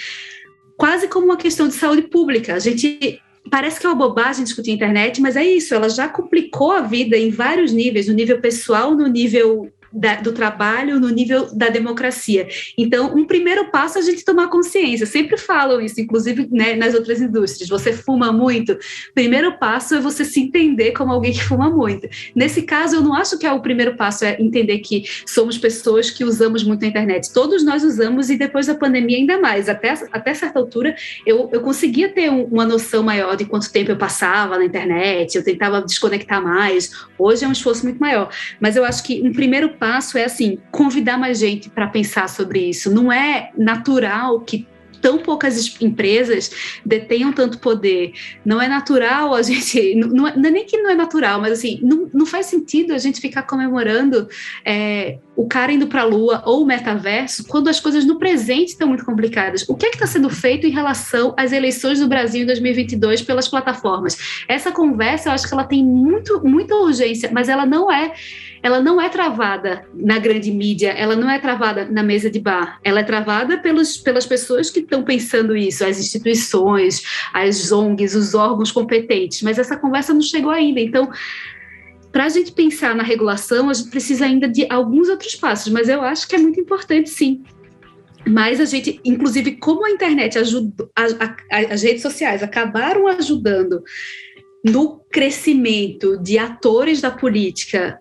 quase como uma questão de saúde pública. A gente parece que é uma bobagem discutir a internet, mas é isso, ela já complicou a vida em vários níveis, no nível pessoal, no nível do trabalho, no nível da democracia. Então, um primeiro passo é a gente tomar consciência. Sempre falam isso, inclusive, né, nas outras indústrias. Você fuma muito? Primeiro passo é você se entender como alguém que fuma muito. Nesse caso, eu não acho que o primeiro passo é entender que somos pessoas que usamos muito a internet. Todos nós usamos, e depois da pandemia ainda mais. Até certa altura, eu conseguia ter uma noção maior de quanto tempo eu passava na internet, eu tentava desconectar mais. Hoje é um esforço muito maior. Mas eu acho que um primeiro passo é, assim, convidar mais gente para pensar sobre isso. Não é natural que tão poucas empresas detenham tanto poder. Não é natural a gente... Não é nem que não é natural, mas assim, não faz sentido a gente ficar comemorando o cara indo para a Lua ou o metaverso quando as coisas no presente estão muito complicadas. O que é que está sendo feito em relação às eleições do Brasil em 2022 pelas plataformas? Essa conversa, eu acho que ela tem muita urgência, mas ela não é travada na grande mídia, ela não é travada na mesa de bar, ela é travada pelas pessoas que estão pensando isso, as instituições, as ONGs, os órgãos competentes, mas essa conversa não chegou ainda. Então, para a gente pensar na regulação, a gente precisa ainda de alguns outros passos, mas eu acho que é muito importante, sim. Mas a gente, inclusive, como a internet ajudou, as redes sociais acabaram ajudando no crescimento de atores da política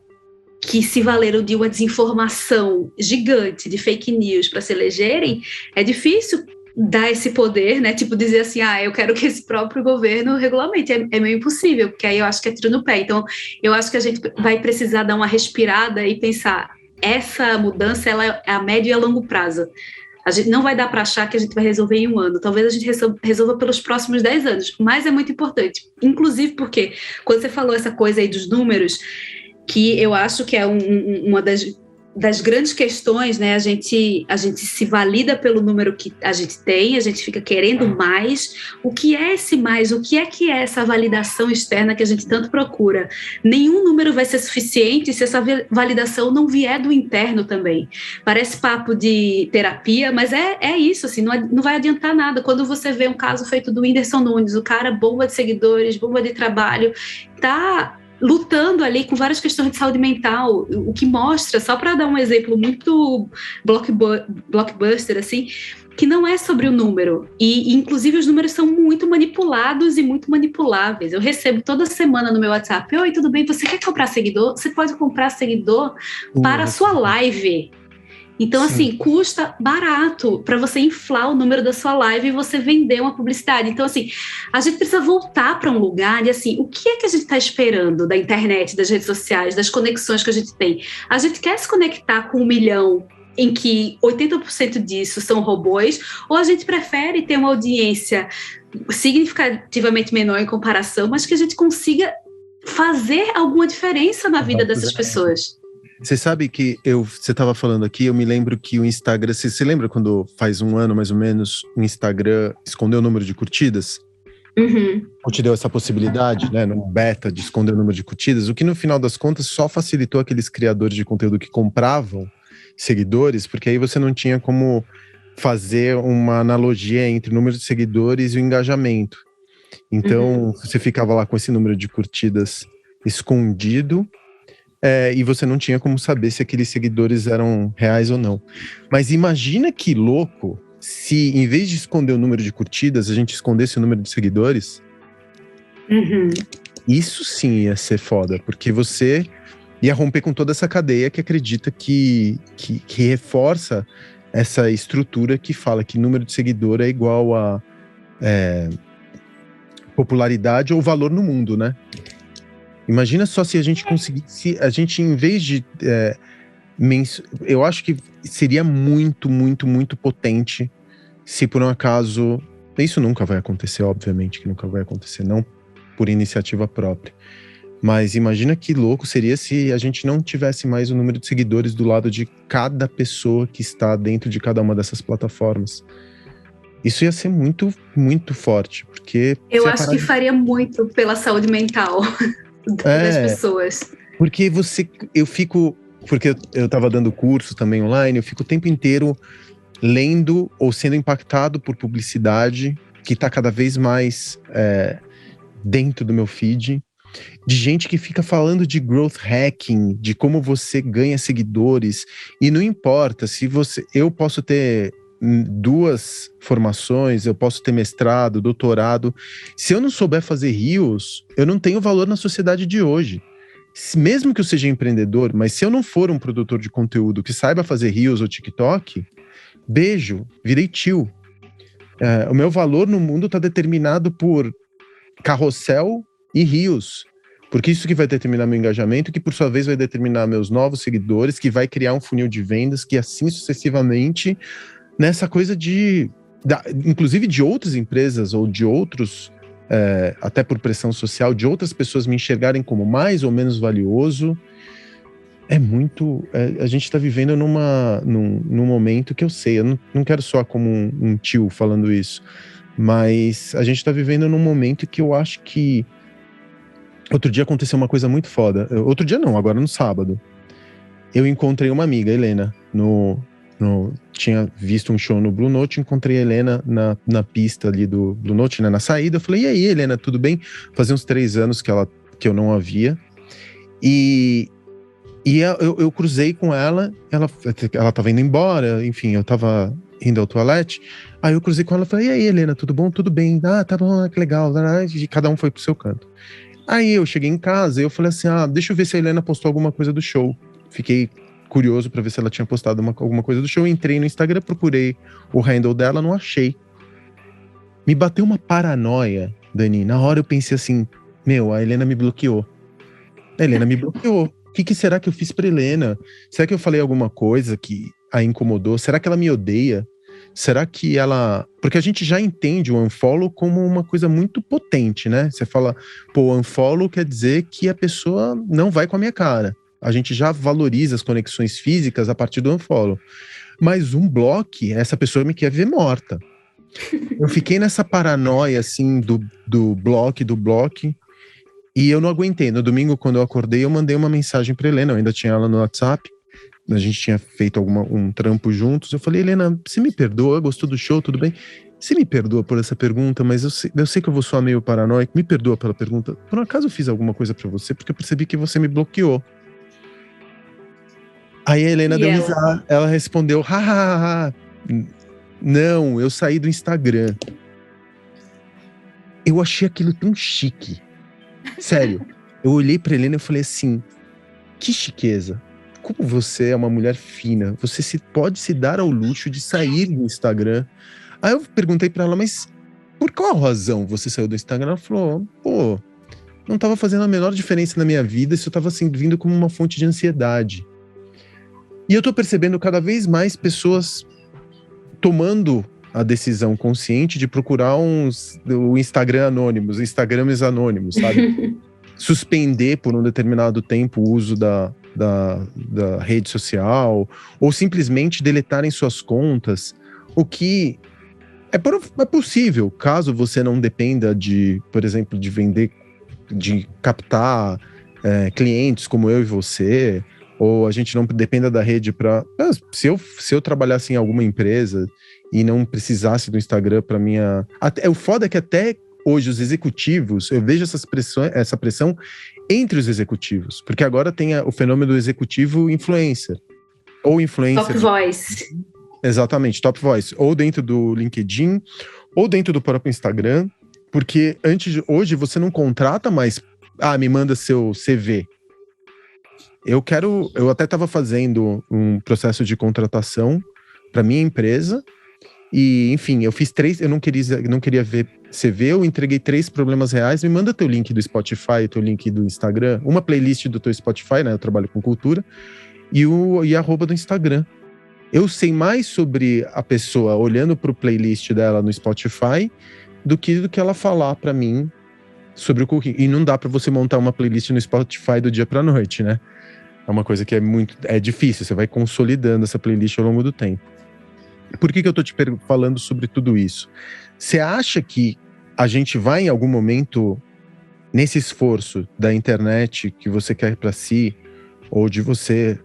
que se valeram de uma desinformação gigante, de fake news para se elegerem, é difícil dar esse poder, né? Tipo, dizer assim, eu quero que esse próprio governo regulamente. É meio impossível, porque aí eu acho que é tiro no pé. Então, eu acho que a gente vai precisar dar uma respirada e pensar, essa mudança, ela é a médio e a longo prazo. A gente não vai dar para achar que a gente vai resolver em um ano. Talvez a gente resolva pelos próximos 10 anos, mas é muito importante. Inclusive porque, quando você falou essa coisa aí dos números, que eu acho que é uma das grandes questões, né? A gente se valida pelo número que a gente tem, a gente fica querendo mais. O que é esse mais? O que é essa validação externa que a gente tanto procura? Nenhum número vai ser suficiente se essa validação não vier do interno também. Parece papo de terapia, mas é isso, assim, não vai adiantar nada. Quando você vê um caso feito do Whindersson Nunes, o cara bomba de seguidores, bomba de trabalho, tá lutando ali com várias questões de saúde mental, o que mostra, só para dar um exemplo muito blockbuster, assim, que não é sobre o número, e inclusive os números são muito manipulados e muito manipuláveis. Eu recebo toda semana no meu WhatsApp: oi, tudo bem, você quer comprar seguidor? Você pode comprar seguidor para a sua live. Então, assim, custa barato para você inflar o número da sua live e você vender uma publicidade. Então, assim, a gente precisa voltar para um lugar de, assim, o que é que a gente está esperando da internet, das redes sociais, das conexões que a gente tem? A gente quer se conectar com 1 milhão em que 80% disso são robôs, ou a gente prefere ter uma audiência significativamente menor em comparação, mas que a gente consiga fazer alguma diferença na vida dessas pessoas? Você sabe que você estava falando aqui, eu me lembro que o Instagram... Você lembra quando faz um ano, mais ou menos, o Instagram escondeu o número de curtidas? Uhum. Ou te deu essa possibilidade, né, no beta, de esconder o número de curtidas, o que no final das contas só facilitou aqueles criadores de conteúdo que compravam seguidores, porque aí você não tinha como fazer uma analogia entre o número de seguidores e o engajamento. Então, você ficava lá com esse número de curtidas escondido, e você não tinha como saber se aqueles seguidores eram reais ou não. Mas imagina que louco se, em vez de esconder o número de curtidas, a gente escondesse o número de seguidores. Isso sim ia ser foda, porque você ia romper com toda essa cadeia que acredita que reforça essa estrutura que fala que número de seguidor é igual a popularidade ou valor no mundo, né? Imagina só se a gente conseguisse, a gente, em vez de... eu acho que seria muito, muito, muito potente se por um acaso... Isso nunca vai acontecer, obviamente que nunca vai acontecer, não por iniciativa própria. Mas imagina que louco seria se a gente não tivesse mais o número de seguidores do lado de cada pessoa que está dentro de cada uma dessas plataformas. Isso ia ser muito, muito forte, porque... Eu acho que faria muito pela saúde mental das pessoas. Porque porque eu estava dando curso também online, eu fico o tempo inteiro lendo ou sendo impactado por publicidade que está cada vez mais dentro do meu feed, de gente que fica falando de growth hacking, de como você ganha seguidores, e não importa se você... Eu posso ter 2 formações, eu posso ter mestrado, doutorado. Se eu não souber fazer reels, eu não tenho valor na sociedade de hoje. Mesmo que eu seja empreendedor, mas se eu não for um produtor de conteúdo que saiba fazer reels ou TikTok, beijo, virei tio. O meu valor no mundo está determinado por carrossel e reels, porque isso que vai determinar meu engajamento, que por sua vez vai determinar meus novos seguidores, que vai criar um funil de vendas, que assim sucessivamente, nessa coisa inclusive de outras empresas ou de outros, até por pressão social, de outras pessoas me enxergarem como mais ou menos valioso. A gente está vivendo num momento que eu sei, eu não quero soar como um tio falando isso, mas a gente está vivendo num momento que eu acho que... Outro dia aconteceu uma coisa muito foda. Outro dia não, agora no sábado. Eu encontrei uma amiga, Helena, tinha visto um show no Blue Note, encontrei a Helena na pista ali do Blue Note, né, na saída. Eu falei, e aí, Helena, tudo bem? Fazia uns 3 anos que eu não a via. E eu cruzei com ela tava indo embora, enfim, eu tava indo ao toalete. Aí eu cruzei com ela e falei, e aí, Helena, tudo bom? Tudo bem? Ah, tá bom, que legal. E cada um foi pro seu canto. Aí eu cheguei em casa e eu falei assim, deixa eu ver se a Helena postou alguma coisa do show. Fiquei curioso pra ver se ela tinha postado alguma coisa do show. Entrei no Instagram, procurei o handle dela, não achei. Me bateu uma paranoia, Dani. Na hora eu pensei assim, a Helena me bloqueou. A Helena me bloqueou. O que será que eu fiz pra Helena? Será que eu falei alguma coisa que a incomodou? Será que ela me odeia? Será que ela... Porque a gente já entende o unfollow como uma coisa muito potente, né? Você fala, pô, unfollow quer dizer que a pessoa não vai com a minha cara. A gente já valoriza as conexões físicas a partir do unfollow. Mas um bloco, essa pessoa me quer ver morta. Eu fiquei nessa paranoia, assim, do bloco, e eu não aguentei. No domingo, quando eu acordei, eu mandei uma mensagem pra Helena, eu ainda tinha ela no WhatsApp, a gente tinha feito um trampo juntos. Eu falei, Helena, você me perdoa? Gostou do show? Tudo bem? Você me perdoa por essa pergunta, mas eu sei que eu vou soar meio paranoico. Me perdoa pela pergunta. Por um acaso eu fiz alguma coisa pra você? Porque eu percebi que você me bloqueou. Aí a Helena deu risada. Ela respondeu, hahaha. Não, eu saí do Instagram. Eu achei aquilo tão chique. Sério. Eu olhei pra Helena e falei assim, que chiqueza. Como você é uma mulher fina, você pode se dar ao luxo de sair do Instagram. Aí eu perguntei pra ela, mas por qual razão você saiu do Instagram? Ela falou, pô, não tava fazendo a menor diferença na minha vida, isso tava assim, vindo como uma fonte de ansiedade. E eu tô percebendo cada vez mais pessoas tomando a decisão consciente de procurar o Instagram anônimos, Instagrams anônimos, sabe? Suspender por um determinado tempo o uso da rede social, ou simplesmente deletarem suas contas, o que é possível, caso você não dependa de, por exemplo, de vender, de captar clientes como eu e você, ou a gente não dependa da rede para... Se eu trabalhasse em alguma empresa e não precisasse do Instagram para minha... O foda é que até hoje os executivos, eu vejo essa pressão entre os executivos, porque agora tem o fenômeno do executivo influencer, ou influencer... Top voice. Exatamente, top voice, ou dentro do LinkedIn, ou dentro do próprio Instagram, porque hoje você não contrata mais, me manda seu CV. Eu até estava fazendo um processo de contratação para minha empresa, e enfim, eu fiz 3, eu não queria ver CV, eu entreguei 3 problemas reais, me manda teu link do Spotify, teu link do Instagram, uma playlist do teu Spotify, né, eu trabalho com cultura, e a arroba do Instagram. Eu sei mais sobre a pessoa olhando pro playlist dela no Spotify do que ela falar para mim sobre o currículo. E não dá para você montar uma playlist no Spotify do dia pra noite, né? É uma coisa que é difícil, você vai consolidando essa playlist ao longo do tempo. Por que eu tô te falando sobre tudo isso? Você acha que a gente vai em algum momento, nesse esforço da internet que você quer para si, ou de você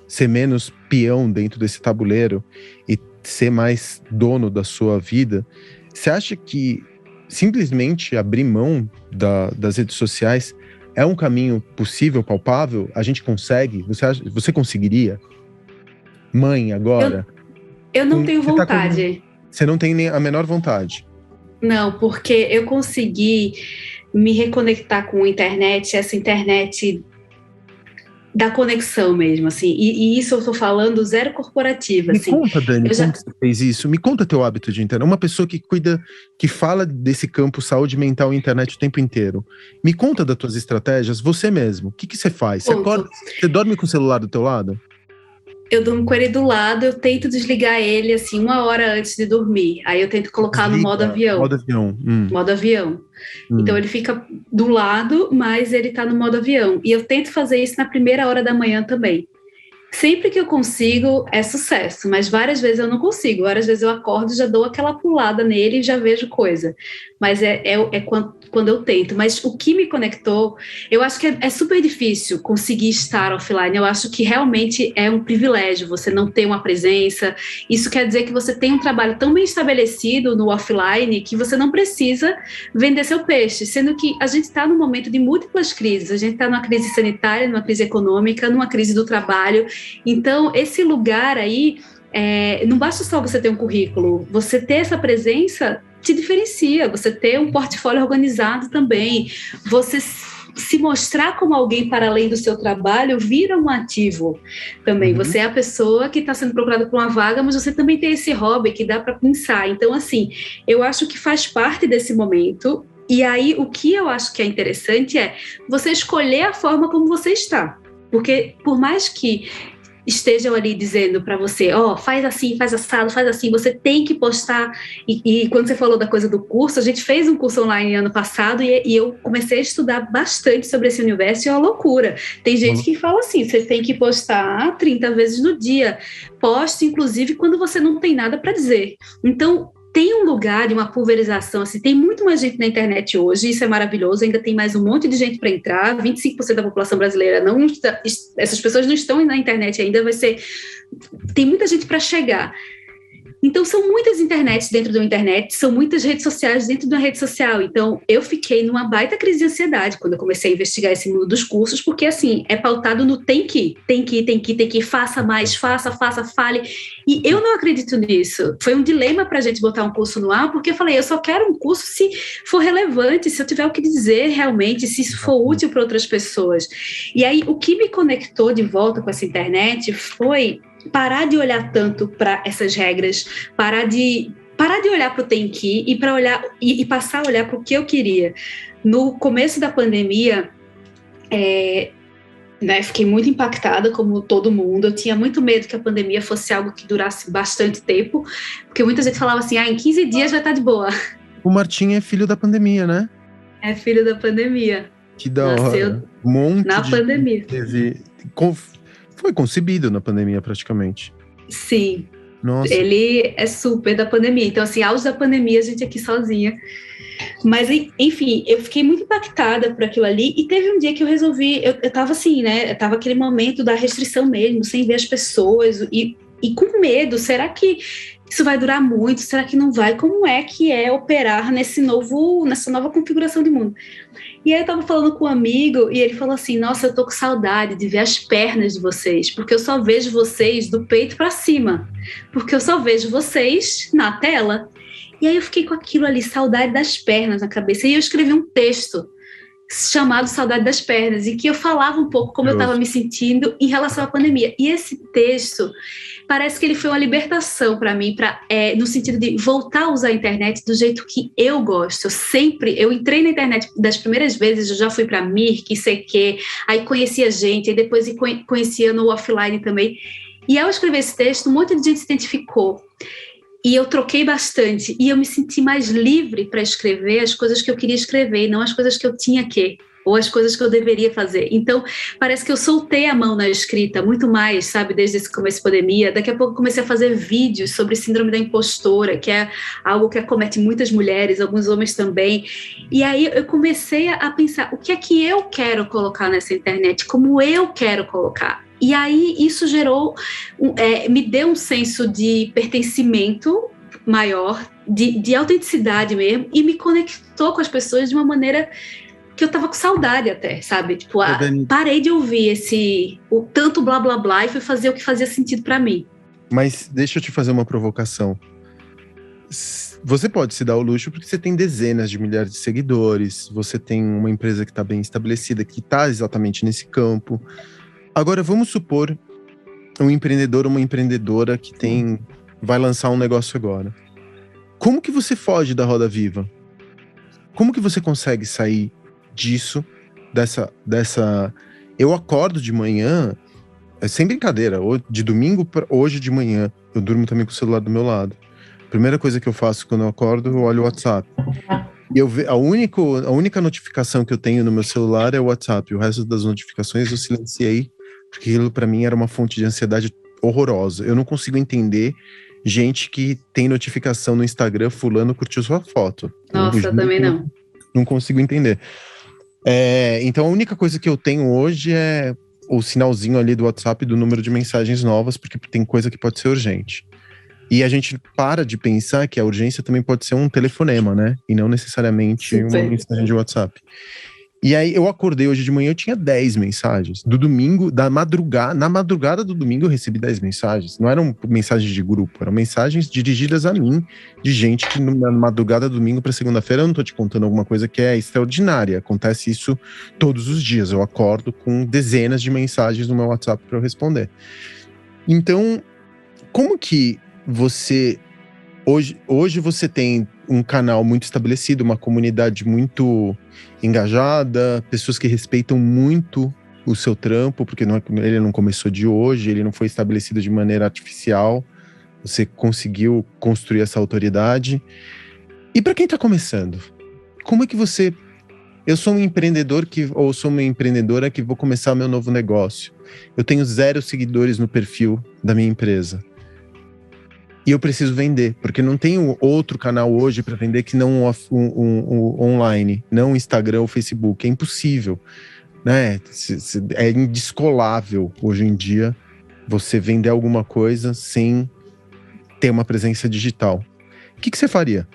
ser menos peão dentro desse tabuleiro e ser mais dono da sua vida, você acha que simplesmente abrir mão das redes sociais é um caminho possível, palpável? A gente consegue? Você conseguiria? Mãe, agora? Eu não tenho vontade. Você não tem nem a menor vontade? Não, porque eu consegui me reconectar com a internet, essa internet da conexão mesmo, assim. E isso eu tô falando zero corporativa, assim. Me conta, Dani, como que você fez isso? Me conta teu hábito de internet. Uma pessoa que cuida, que fala desse campo saúde mental e internet o tempo inteiro. Me conta das tuas estratégias, você mesmo. O que você faz? Você acorda, você dorme com o celular do teu lado? Eu durmo com ele do lado, eu tento desligar ele, assim, 1 hora antes de dormir. Aí eu tento colocar no modo avião. Modo avião. Modo avião. Então ele fica do lado, mas ele tá no modo avião. E eu tento fazer isso na primeira hora da manhã também. Sempre que eu consigo, é sucesso, mas várias vezes eu não consigo. Várias vezes eu acordo, já dou aquela pulada nele e já vejo coisa. Mas é quando eu tento. Mas o que me conectou, eu acho que é super difícil conseguir estar offline. Eu acho que realmente é um privilégio você não ter uma presença. Isso quer dizer que você tem um trabalho tão bem estabelecido no offline que você não precisa vender seu peixe. Sendo que a gente está num momento de múltiplas crises. A gente está numa crise sanitária, numa crise econômica, numa crise do trabalho. Então, esse lugar aí, não basta só você ter um currículo, você ter essa presença te diferencia, você ter um portfólio organizado também, você se mostrar como alguém para além do seu trabalho vira um ativo também. Você é a pessoa que está sendo procurada por uma vaga, mas você também tem esse hobby que dá para pensar. Então, assim, eu acho que faz parte desse momento. E aí, o que eu acho que é interessante é você escolher a forma como você está. Porque por mais que estejam ali dizendo para você, faz assim, faz assado, faz assim, você tem que postar. E quando você falou da coisa do curso, a gente fez um curso online ano passado e eu comecei a estudar bastante sobre esse universo e é uma loucura. Tem gente que fala assim, você tem que postar 30 vezes no dia. Poste, inclusive, quando você não tem nada para dizer. Então, tem um lugar de uma pulverização, assim, tem muito mais gente na internet hoje, isso é maravilhoso, ainda tem mais um monte de gente para entrar, 25% da população brasileira não está, essas pessoas não estão na internet ainda, tem muita gente para chegar. Então, são muitas internets dentro da internet, são muitas redes sociais dentro de uma rede social. Então, eu fiquei numa baita crise de ansiedade quando eu comecei a investigar esse mundo dos cursos, porque, assim, é pautado no tem que, faça mais, faça, fale. E eu não acredito nisso. Foi um dilema para a gente botar um curso no ar, porque eu falei, eu só quero um curso se for relevante, se eu tiver o que dizer realmente, se isso for útil para outras pessoas. E aí, o que me conectou de volta com essa internet foi parar de olhar tanto para essas regras, parar de olhar para o tem que e para olhar e passar a olhar para o que eu queria. No começo da pandemia, fiquei muito impactada, como todo mundo. Eu tinha muito medo que a pandemia fosse algo que durasse bastante tempo, porque muita gente falava assim, em 15 dias vai estar de boa. O Martim é filho da pandemia, né? É filho da pandemia. Que da hora. Nasceu na pandemia. Foi concebido na pandemia, praticamente. Sim. Nossa. Ele é super da pandemia. Então, assim, auge da pandemia, a gente aqui sozinha. Mas, enfim, eu fiquei muito impactada por aquilo ali. E teve um dia que eu resolvi... Eu tava assim, né? Eu tava aquele momento da restrição mesmo, sem ver as pessoas. E com medo. Será que isso vai durar muito? Será que não vai? Como é que é operar nessa nova configuração de mundo? E aí eu tava falando com um amigo e ele falou assim, nossa, eu tô com saudade de ver as pernas de vocês, porque eu só vejo vocês do peito para cima, porque eu só vejo vocês na tela. E aí eu fiquei com aquilo ali, saudade das pernas na cabeça, e eu escrevi um texto chamado Saudade das Pernas, e que eu falava um pouco como eu estava me sentindo em relação à pandemia. E esse texto, parece que ele foi uma libertação para mim, no sentido de voltar a usar a internet do jeito que eu gosto. Eu entrei na internet das primeiras vezes, eu já fui para Mirk, CQ, aí conhecia gente, aí depois conhecia no offline também. E ao escrever esse texto, um monte de gente se identificou. E eu troquei bastante, e eu me senti mais livre para escrever as coisas que eu queria escrever, e não as coisas que eu tinha que, ou as coisas que eu deveria fazer. Então, parece que eu soltei a mão na escrita, muito mais, sabe, desde esse começo da pandemia. Daqui a pouco comecei a fazer vídeos sobre síndrome da impostora, que é algo que acomete muitas mulheres, alguns homens também. E aí eu comecei a pensar, o que é que eu quero colocar nessa internet, como eu quero colocar. E aí isso me deu um senso de pertencimento maior, de autenticidade mesmo, e me conectou com as pessoas de uma maneira que eu tava com saudade até, sabe? Tipo, parei de ouvir o tanto blá blá blá e fui fazer o que fazia sentido para mim. Mas deixa eu te fazer uma provocação. Você pode se dar o luxo porque você tem dezenas de milhares de seguidores, você tem uma empresa que está bem estabelecida, que está exatamente nesse campo. Agora, vamos supor um empreendedor ou uma empreendedora que vai lançar um negócio agora. Como que você foge da roda viva? Como que você consegue sair disso, dessa... Eu acordo de manhã, sem brincadeira, de domingo para hoje de manhã, eu durmo também com o celular do meu lado. Primeira coisa que eu faço quando eu acordo, eu olho o WhatsApp. E a única notificação que eu tenho no meu celular é o WhatsApp. O resto das notificações eu silenciei, porque aquilo para mim era uma fonte de ansiedade horrorosa. Eu não consigo entender gente que tem notificação no Instagram, fulano curtiu sua foto. Nossa, eu também não. Não consigo entender. Então a única coisa que eu tenho hoje é o sinalzinho ali do WhatsApp do número de mensagens novas, porque tem coisa que pode ser urgente. E a gente para de pensar que a urgência também pode ser um telefonema, né? E não necessariamente uma mensagem de WhatsApp. E aí eu acordei hoje de manhã, eu tinha 10 mensagens. Do domingo, na madrugada do domingo eu recebi 10 mensagens. Não eram mensagens de grupo, eram mensagens dirigidas a mim, de gente que na madrugada do domingo para segunda-feira, eu não tô te contando alguma coisa que é extraordinária. Acontece isso todos os dias. Eu acordo com dezenas de mensagens no meu WhatsApp para eu responder. Então, como que você... Hoje você tem um canal muito estabelecido, uma comunidade muito engajada, pessoas que respeitam muito o seu trampo, porque ele não começou de hoje, ele não foi estabelecido de maneira artificial, você conseguiu construir essa autoridade. E para quem está começando, como é que você... Eu sou um empreendedor ou sou uma empreendedora que vou começar meu novo negócio. Eu tenho 0 seguidores no perfil da minha empresa. E eu preciso vender, porque não tenho outro canal hoje para vender que não online, não Instagram ou Facebook. É impossível, né? É indescolável hoje em dia você vender alguma coisa sem ter uma presença digital. O que você faria?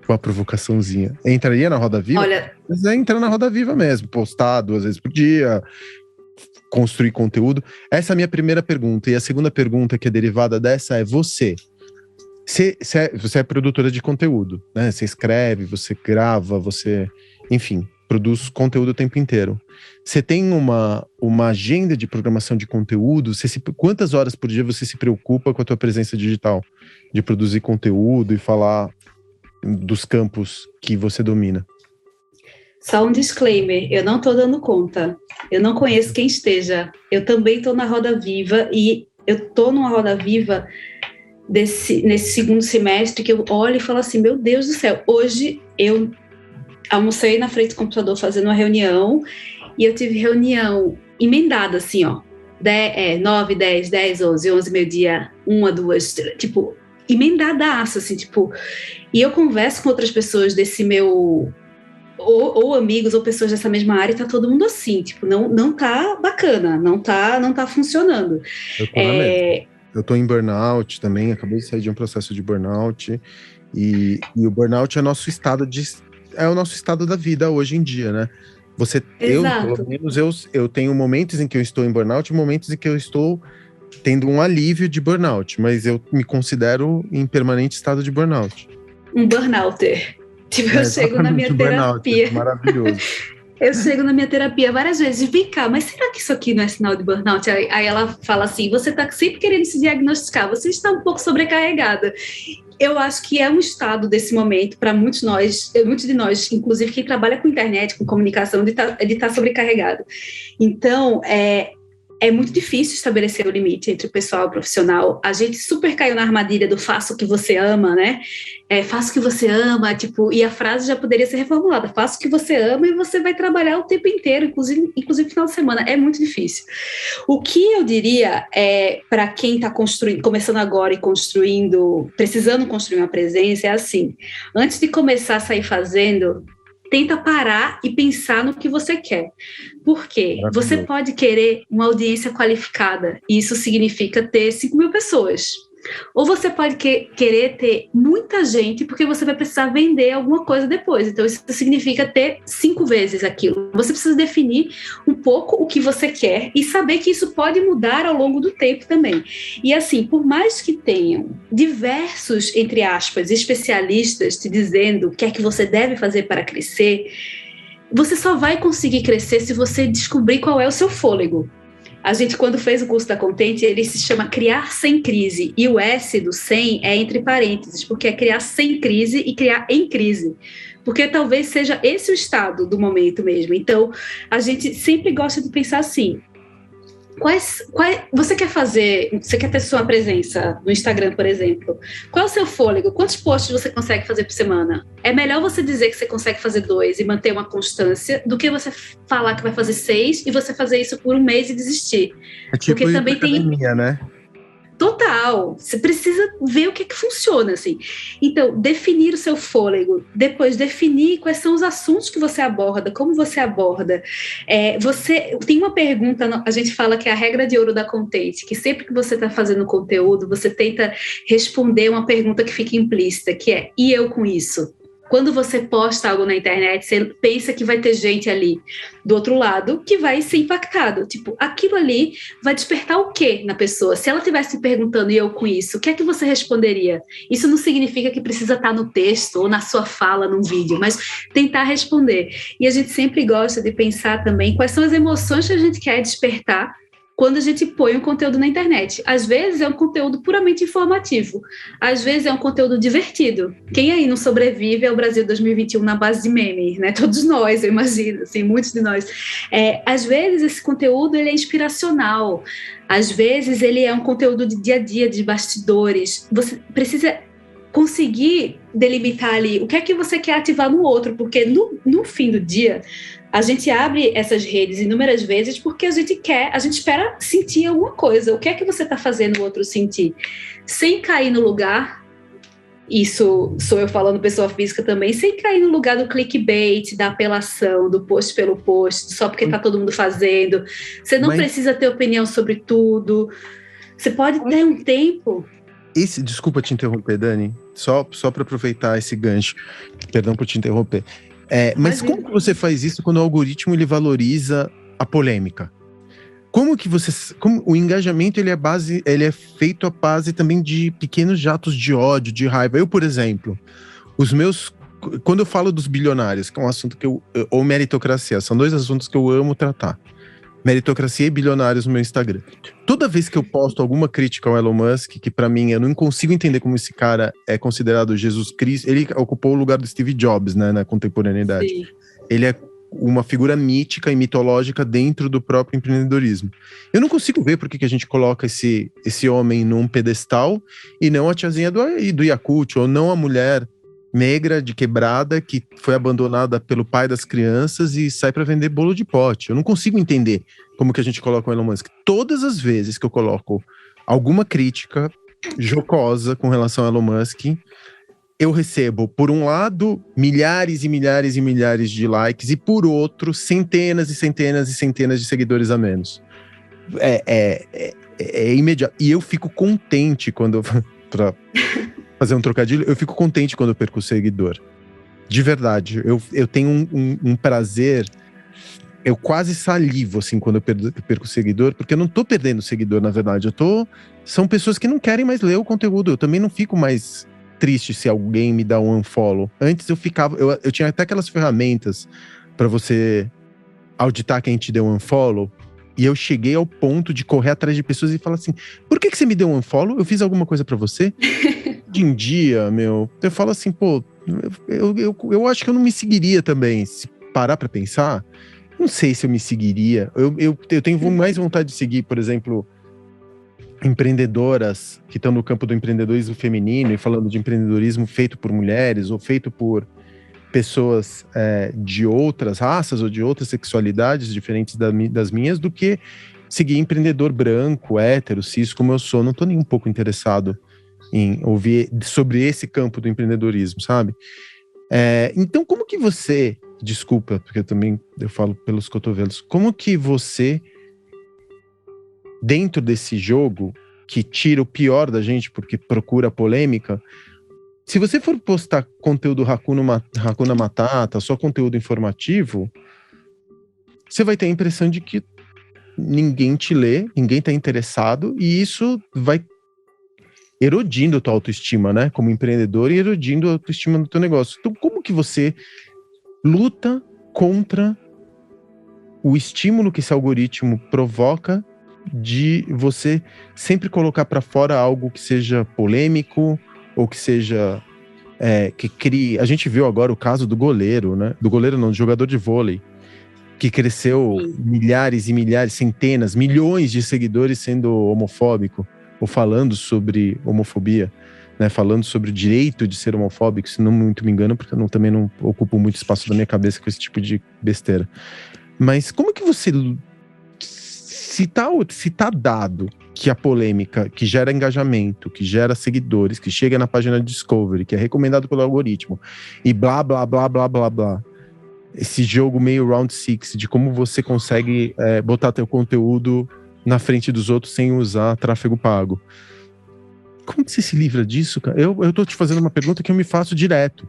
Uma provocaçãozinha. Entraria na roda viva? Olha, mas entrar na roda viva mesmo, postar 2 vezes por dia, construir conteúdo. Essa é a minha primeira pergunta. E a segunda pergunta, que é derivada dessa, é você é produtora de conteúdo, né? Você escreve, você grava, enfim, produz conteúdo o tempo inteiro. Você tem uma agenda de programação de conteúdo? Quantas horas por dia você se preocupa com a tua presença digital? De produzir conteúdo e falar dos campos que você domina? Só um disclaimer, eu não estou dando conta, eu não conheço quem esteja, eu também estou na roda viva e eu estou numa roda viva nesse segundo semestre que eu olho e falo assim, meu Deus do céu, hoje eu almocei na frente do computador fazendo uma reunião e eu tive reunião emendada assim, ó, 9, 10, 10, 11, meio-dia, 1, 2, tipo, emendadaço, assim, tipo, e eu converso com outras pessoas desse meu... Ou amigos ou pessoas dessa mesma área, tá todo mundo assim, tipo, não tá bacana, não tá funcionando. Eu tô em burnout também, acabei de sair de um processo de burnout, e o burnout é o nosso estado da vida hoje em dia, né? Pelo menos eu tenho momentos em que eu estou em burnout e momentos em que eu estou tendo um alívio de burnout, mas eu me considero em permanente estado de burnout. Um burnouter. Tipo, eu chego na minha terapia. Maravilhoso. Eu chego na minha terapia várias vezes, vem cá, mas será que isso aqui não é sinal de burnout? Aí ela fala assim, você está sempre querendo se diagnosticar, você está um pouco sobrecarregada. Eu acho que é um estado desse momento para muitos de nós, inclusive quem trabalha com internet, com comunicação, de estar sobrecarregado. Então, é muito difícil estabelecer o limite entre o pessoal e o profissional. A gente super caiu na armadilha do faça o que você ama, né? Faça o que você ama, tipo, e a frase já poderia ser reformulada. Faça o que você ama e você vai trabalhar o tempo inteiro, inclusive no final de semana. É muito difícil. O que eu diria para quem está começando agora e precisando construir uma presença, é assim, antes de começar a sair fazendo, tenta parar e pensar no que você quer. Por quê? Você pode querer uma audiência qualificada, e isso significa ter 5.000 pessoas. Ou você pode querer ter muita gente porque você vai precisar vender alguma coisa depois. Então, isso significa ter 5 vezes aquilo. Você precisa definir um pouco o que você quer e saber que isso pode mudar ao longo do tempo também. E assim, por mais que tenham diversos, entre aspas, especialistas te dizendo o que é que você deve fazer para crescer, você só vai conseguir crescer se você descobrir qual é o seu fôlego. A gente, quando fez o curso da Contente, ele se chama Criar Sem Crise. E o S do sem é entre parênteses, porque é criar sem crise e criar em crise. Porque talvez seja esse o estado do momento mesmo. Então, a gente sempre gosta de pensar assim, você quer ter sua presença no Instagram, por exemplo. Qual é o seu fôlego? Quantos posts você consegue fazer por semana? É melhor você dizer que você consegue fazer 2 e manter uma constância do que você falar que vai fazer 6 e você fazer isso por um mês e desistir. É tipo porque também tem academia, né? Total, você precisa ver o que funciona, assim. Então, definir o seu fôlego, depois definir quais são os assuntos que você aborda, como você aborda. Você tem uma pergunta, a gente fala que é a regra de ouro da Contente, que sempre que você está fazendo conteúdo, você tenta responder uma pergunta que fica implícita, que é, e eu com isso? Quando você posta algo na internet, você pensa que vai ter gente ali do outro lado que vai ser impactado. Tipo, aquilo ali vai despertar o quê na pessoa? Se ela estivesse se perguntando, e eu com isso, o que é que você responderia? Isso não significa que precisa estar no texto ou na sua fala, num vídeo, mas tentar responder. E a gente sempre gosta de pensar também quais são as emoções que a gente quer despertar quando a gente põe um conteúdo na internet. Às vezes é um conteúdo puramente informativo, às vezes é um conteúdo divertido. Quem aí não sobrevive ao Brasil 2021 na base de memes, né? Todos nós, eu imagino, assim, muitos de nós. Às vezes esse conteúdo ele é inspiracional, às vezes ele é um conteúdo de dia a dia, de bastidores. Você precisa conseguir delimitar ali o que é que você quer ativar no outro, porque no fim do dia a gente abre essas redes inúmeras vezes porque a gente espera sentir alguma coisa. O que é que você está fazendo o outro sentir? Sem cair no lugar, isso sou eu falando pessoa física também, sem cair no lugar do clickbait, da apelação, do post pelo post, só porque está todo mundo fazendo. Você não precisa ter opinião sobre tudo. Você pode ter um tempo... Desculpa te interromper, Dani, só para aproveitar esse gancho. Perdão por te interromper. Mas como que você faz isso quando o algoritmo ele valoriza a polêmica? Como o engajamento ele é feito à base também de pequenos jatos de ódio, de raiva. Eu, por exemplo, quando eu falo dos bilionários, que é um assunto ou meritocracia, são 2 assuntos que eu amo tratar. Meritocracia e bilionários no meu Instagram. Toda vez que eu posto alguma crítica ao Elon Musk, que pra mim eu não consigo entender como esse cara é considerado Jesus Cristo, ele ocupou o lugar do Steve Jobs, né, na contemporaneidade. Sim. Ele é uma figura mítica e mitológica dentro do próprio empreendedorismo. Eu não consigo ver por que a gente coloca esse homem num pedestal e não a tiazinha do Yakult, ou não a mulher negra de quebrada que foi abandonada pelo pai das crianças e sai para vender bolo de pote. Eu não consigo entender como que a gente coloca o Elon Musk. Todas as vezes que eu coloco alguma crítica jocosa com relação ao Elon Musk, eu recebo, por um lado, milhares e milhares e milhares de likes, e por outro, centenas e centenas e centenas de seguidores a menos. É imediato. E eu fico contente quando... Pra fazer um trocadilho, eu fico contente quando eu perco o seguidor. De verdade. Eu tenho um prazer... Eu quase salivo, assim, quando eu perco o seguidor, porque eu não tô perdendo seguidor, na verdade. São pessoas que não querem mais ler o conteúdo. Eu também não fico mais triste se alguém me dá um unfollow. Antes eu tinha até aquelas ferramentas para você auditar quem te deu um unfollow, e eu cheguei ao ponto de correr atrás de pessoas e falar assim, por que você me deu um unfollow? Eu fiz alguma coisa para você? Hoje em dia, eu falo assim, pô, eu acho que eu não me seguiria também. Se parar para pensar, não sei se eu me seguiria. Eu tenho mais vontade de seguir, por exemplo, empreendedoras que estão no campo do empreendedorismo feminino e falando de empreendedorismo feito por mulheres ou feito por pessoas de outras raças ou de outras sexualidades diferentes das minhas, do que seguir empreendedor branco, hétero, cis, como eu sou. Não estou nem um pouco interessado em ouvir sobre esse campo do empreendedorismo, sabe? Então, como que você... Desculpa, porque eu falo pelos cotovelos. Como que você, dentro desse jogo, que tira o pior da gente porque procura polêmica. Se você for postar conteúdo Hakuna Matata, só conteúdo informativo, você vai ter a impressão de que ninguém te lê, ninguém tá interessado, e isso vai erodindo a tua autoestima, né? Como empreendedor, e erodindo a autoestima do teu negócio. Então, como que você luta contra o estímulo que esse algoritmo provoca de você sempre colocar para fora algo que seja polêmico ou que seja que crie... A gente viu agora o caso do goleiro, né? Do goleiro não, do jogador de vôlei, que cresceu milhares e milhares, centenas, milhões de seguidores sendo homofóbico ou falando sobre homofobia, né? Falando sobre o direito de ser homofóbico, se não muito me engano, porque eu também não ocupo muito espaço da minha cabeça com esse tipo de besteira. Mas como que você... Se tá dado que a polêmica, que gera engajamento, que gera seguidores, que chega na página de Discovery, que é recomendado pelo algoritmo, e blá, blá, blá, blá, blá, blá. Esse jogo meio round six, de como você consegue botar teu conteúdo na frente dos outros sem usar tráfego pago. Como que você se livra disso, cara? Eu tô te fazendo uma pergunta que eu me faço direto.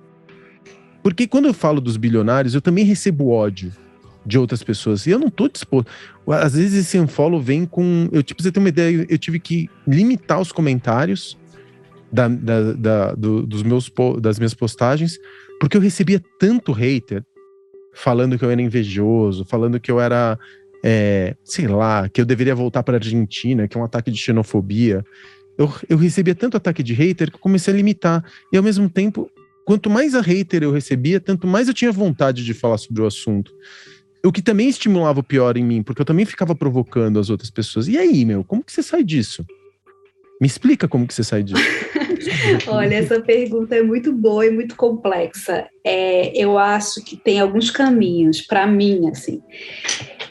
Porque quando eu falo dos bilionários, eu também recebo ódio de outras pessoas. E eu não tô disposto. Às vezes esse unfollow vem com... Pra você ter uma ideia, eu tive que limitar os comentários das minhas postagens, porque eu recebia tanto hater falando que eu era invejoso, falando que eu era, sei lá, que eu deveria voltar para a Argentina, que é um ataque de xenofobia. Eu recebia tanto ataque de hater que eu comecei a limitar. E ao mesmo tempo, quanto mais a hater eu recebia, tanto mais eu tinha vontade de falar sobre o assunto. O que também estimulava o pior em mim, porque eu também ficava provocando as outras pessoas. E aí, como que você sai disso? Me explica como que você sai disso. Olha, essa pergunta é muito boa e muito complexa. Eu acho que tem alguns caminhos, para mim, assim.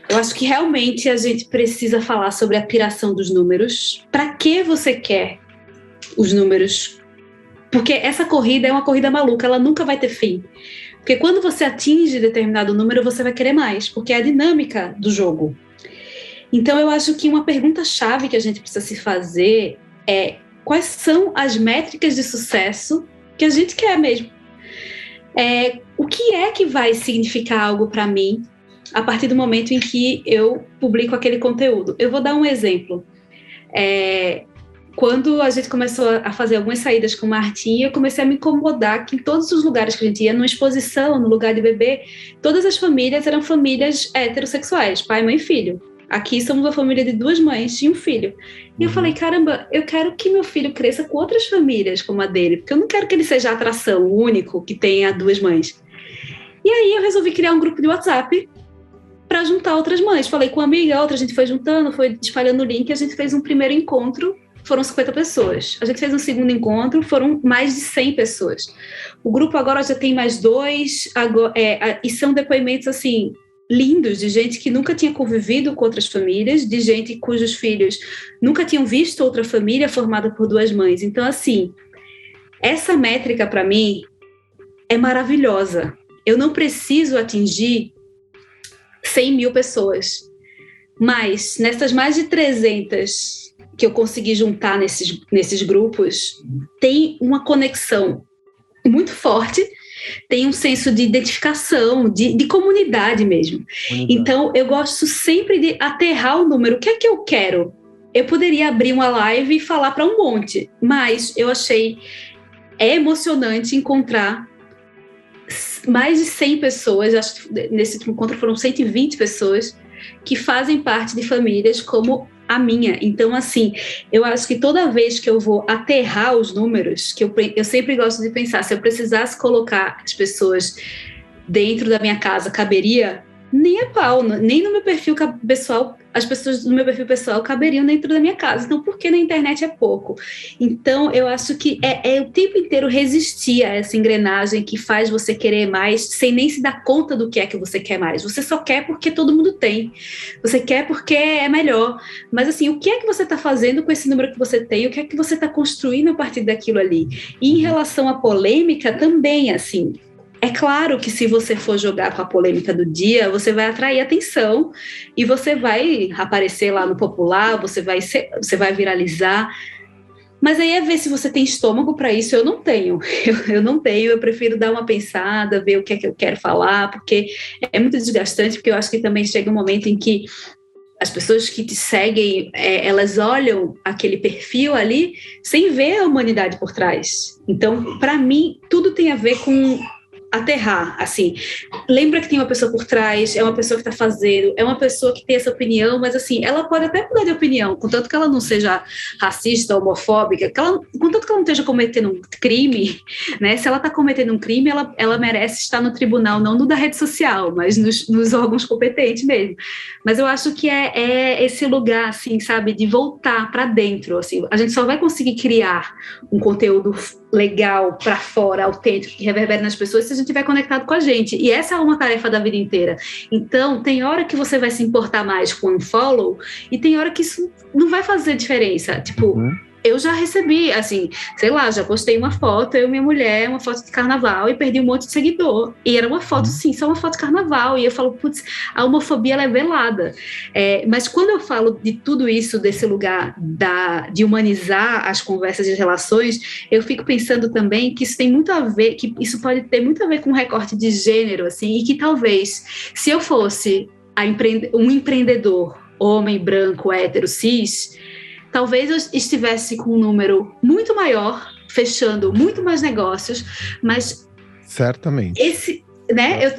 Eu acho que realmente a gente precisa falar sobre a piração dos números. Para que você quer os números? Porque essa corrida é uma corrida maluca, ela nunca vai ter fim. Porque quando você atinge determinado número, você vai querer mais, porque é a dinâmica do jogo. Então, eu acho que uma pergunta-chave que a gente precisa se fazer é: quais são as métricas de sucesso que a gente quer mesmo? O que é que vai significar algo para mim a partir do momento em que eu publico aquele conteúdo? Eu vou dar um exemplo. Quando a gente começou a fazer algumas saídas com o Martim, eu comecei a me incomodar que em todos os lugares que a gente ia, numa exposição, no lugar de bebê, todas as famílias eram famílias heterossexuais, pai, mãe e filho. Aqui somos uma família de 2 mães e um filho. E eu falei, caramba, eu quero que meu filho cresça com outras famílias como a dele, porque eu não quero que ele seja a atração, o único que tenha 2 mães. E aí eu resolvi criar um grupo de WhatsApp para juntar outras mães. Falei com uma amiga, a outra, a gente foi juntando, foi espalhando o link, e a gente fez um primeiro encontro, foram 50 pessoas. A gente fez um segundo encontro, foram mais de 100 pessoas. O grupo agora já tem mais 2, e são depoimentos, assim, lindos, de gente que nunca tinha convivido com outras famílias, de gente cujos filhos nunca tinham visto outra família formada por 2 mães. Então, assim, essa métrica, para mim, é maravilhosa. Eu não preciso atingir 100 mil pessoas, mas nessas mais de 300 que eu consegui juntar nesses grupos, tem uma conexão muito forte, tem um senso de identificação, de comunidade mesmo. Então, eu gosto sempre de aterrar o número. O que é que eu quero? Eu poderia abrir uma live e falar para um monte, mas eu achei emocionante encontrar mais de 100 pessoas, acho que nesse último encontro foram 120 pessoas, que fazem parte de famílias como a minha. Então, assim, eu acho que toda vez que eu vou aterrar os números, que eu sempre gosto de pensar, se eu precisasse colocar as pessoas dentro da minha casa, caberia? Nem a pau, nem no meu perfil pessoal, as pessoas do meu perfil pessoal caberiam dentro da minha casa. Então, por que na internet é pouco? Então, eu acho que é o tempo inteiro resistir a essa engrenagem que faz você querer mais, sem nem se dar conta do que é que você quer mais. Você só quer porque todo mundo tem. Você quer porque é melhor. Mas, assim, o que é que você está fazendo com esse número que você tem? O que é que você está construindo a partir daquilo ali? E em relação à polêmica, também, assim, É claro que se você for jogar com a polêmica do dia, você vai atrair atenção e você vai aparecer lá no popular, você vai viralizar. Mas aí é ver se você tem estômago para isso. Eu não tenho. Eu não tenho. Eu prefiro dar uma pensada, ver o que é que eu quero falar, porque é muito desgastante, porque eu acho que também chega um momento em que as pessoas que te seguem, elas olham aquele perfil ali sem ver a humanidade por trás. Então, para mim, tudo tem a ver com aterrar, assim, lembra que tem uma pessoa por trás, é uma pessoa que está fazendo, é uma pessoa que tem essa opinião, mas assim, ela pode até mudar de opinião, contanto que ela não seja racista, homofóbica, contanto que ela não esteja cometendo um crime, né? Se ela está cometendo um crime, ela merece estar no tribunal, não no da rede social, mas nos órgãos competentes mesmo. Mas eu acho que é esse lugar, assim, sabe, de voltar para dentro, assim, a gente só vai conseguir criar um conteúdo legal para fora, autêntico, que reverbera nas pessoas se a gente estiver conectado com a gente. E essa é uma tarefa da vida inteira. Então, tem hora que você vai se importar mais com um follow e tem hora que isso não vai fazer diferença. Tipo, eu já recebi, assim, sei lá, já postei uma foto, eu e minha mulher, uma foto de carnaval e perdi um monte de seguidor. E era uma foto, sim, só uma foto de carnaval. E eu falo, putz, a homofobia, ela é velada. Mas quando eu falo de tudo isso, desse lugar de humanizar as conversas e as relações, eu fico pensando também que isso tem muito a ver, que isso pode ter muito a ver com um recorte de gênero, assim, e que talvez, se eu fosse um empreendedor, homem, branco, hétero, cis, talvez eu estivesse com um número muito maior, fechando muito mais negócios, mas certamente esse, né,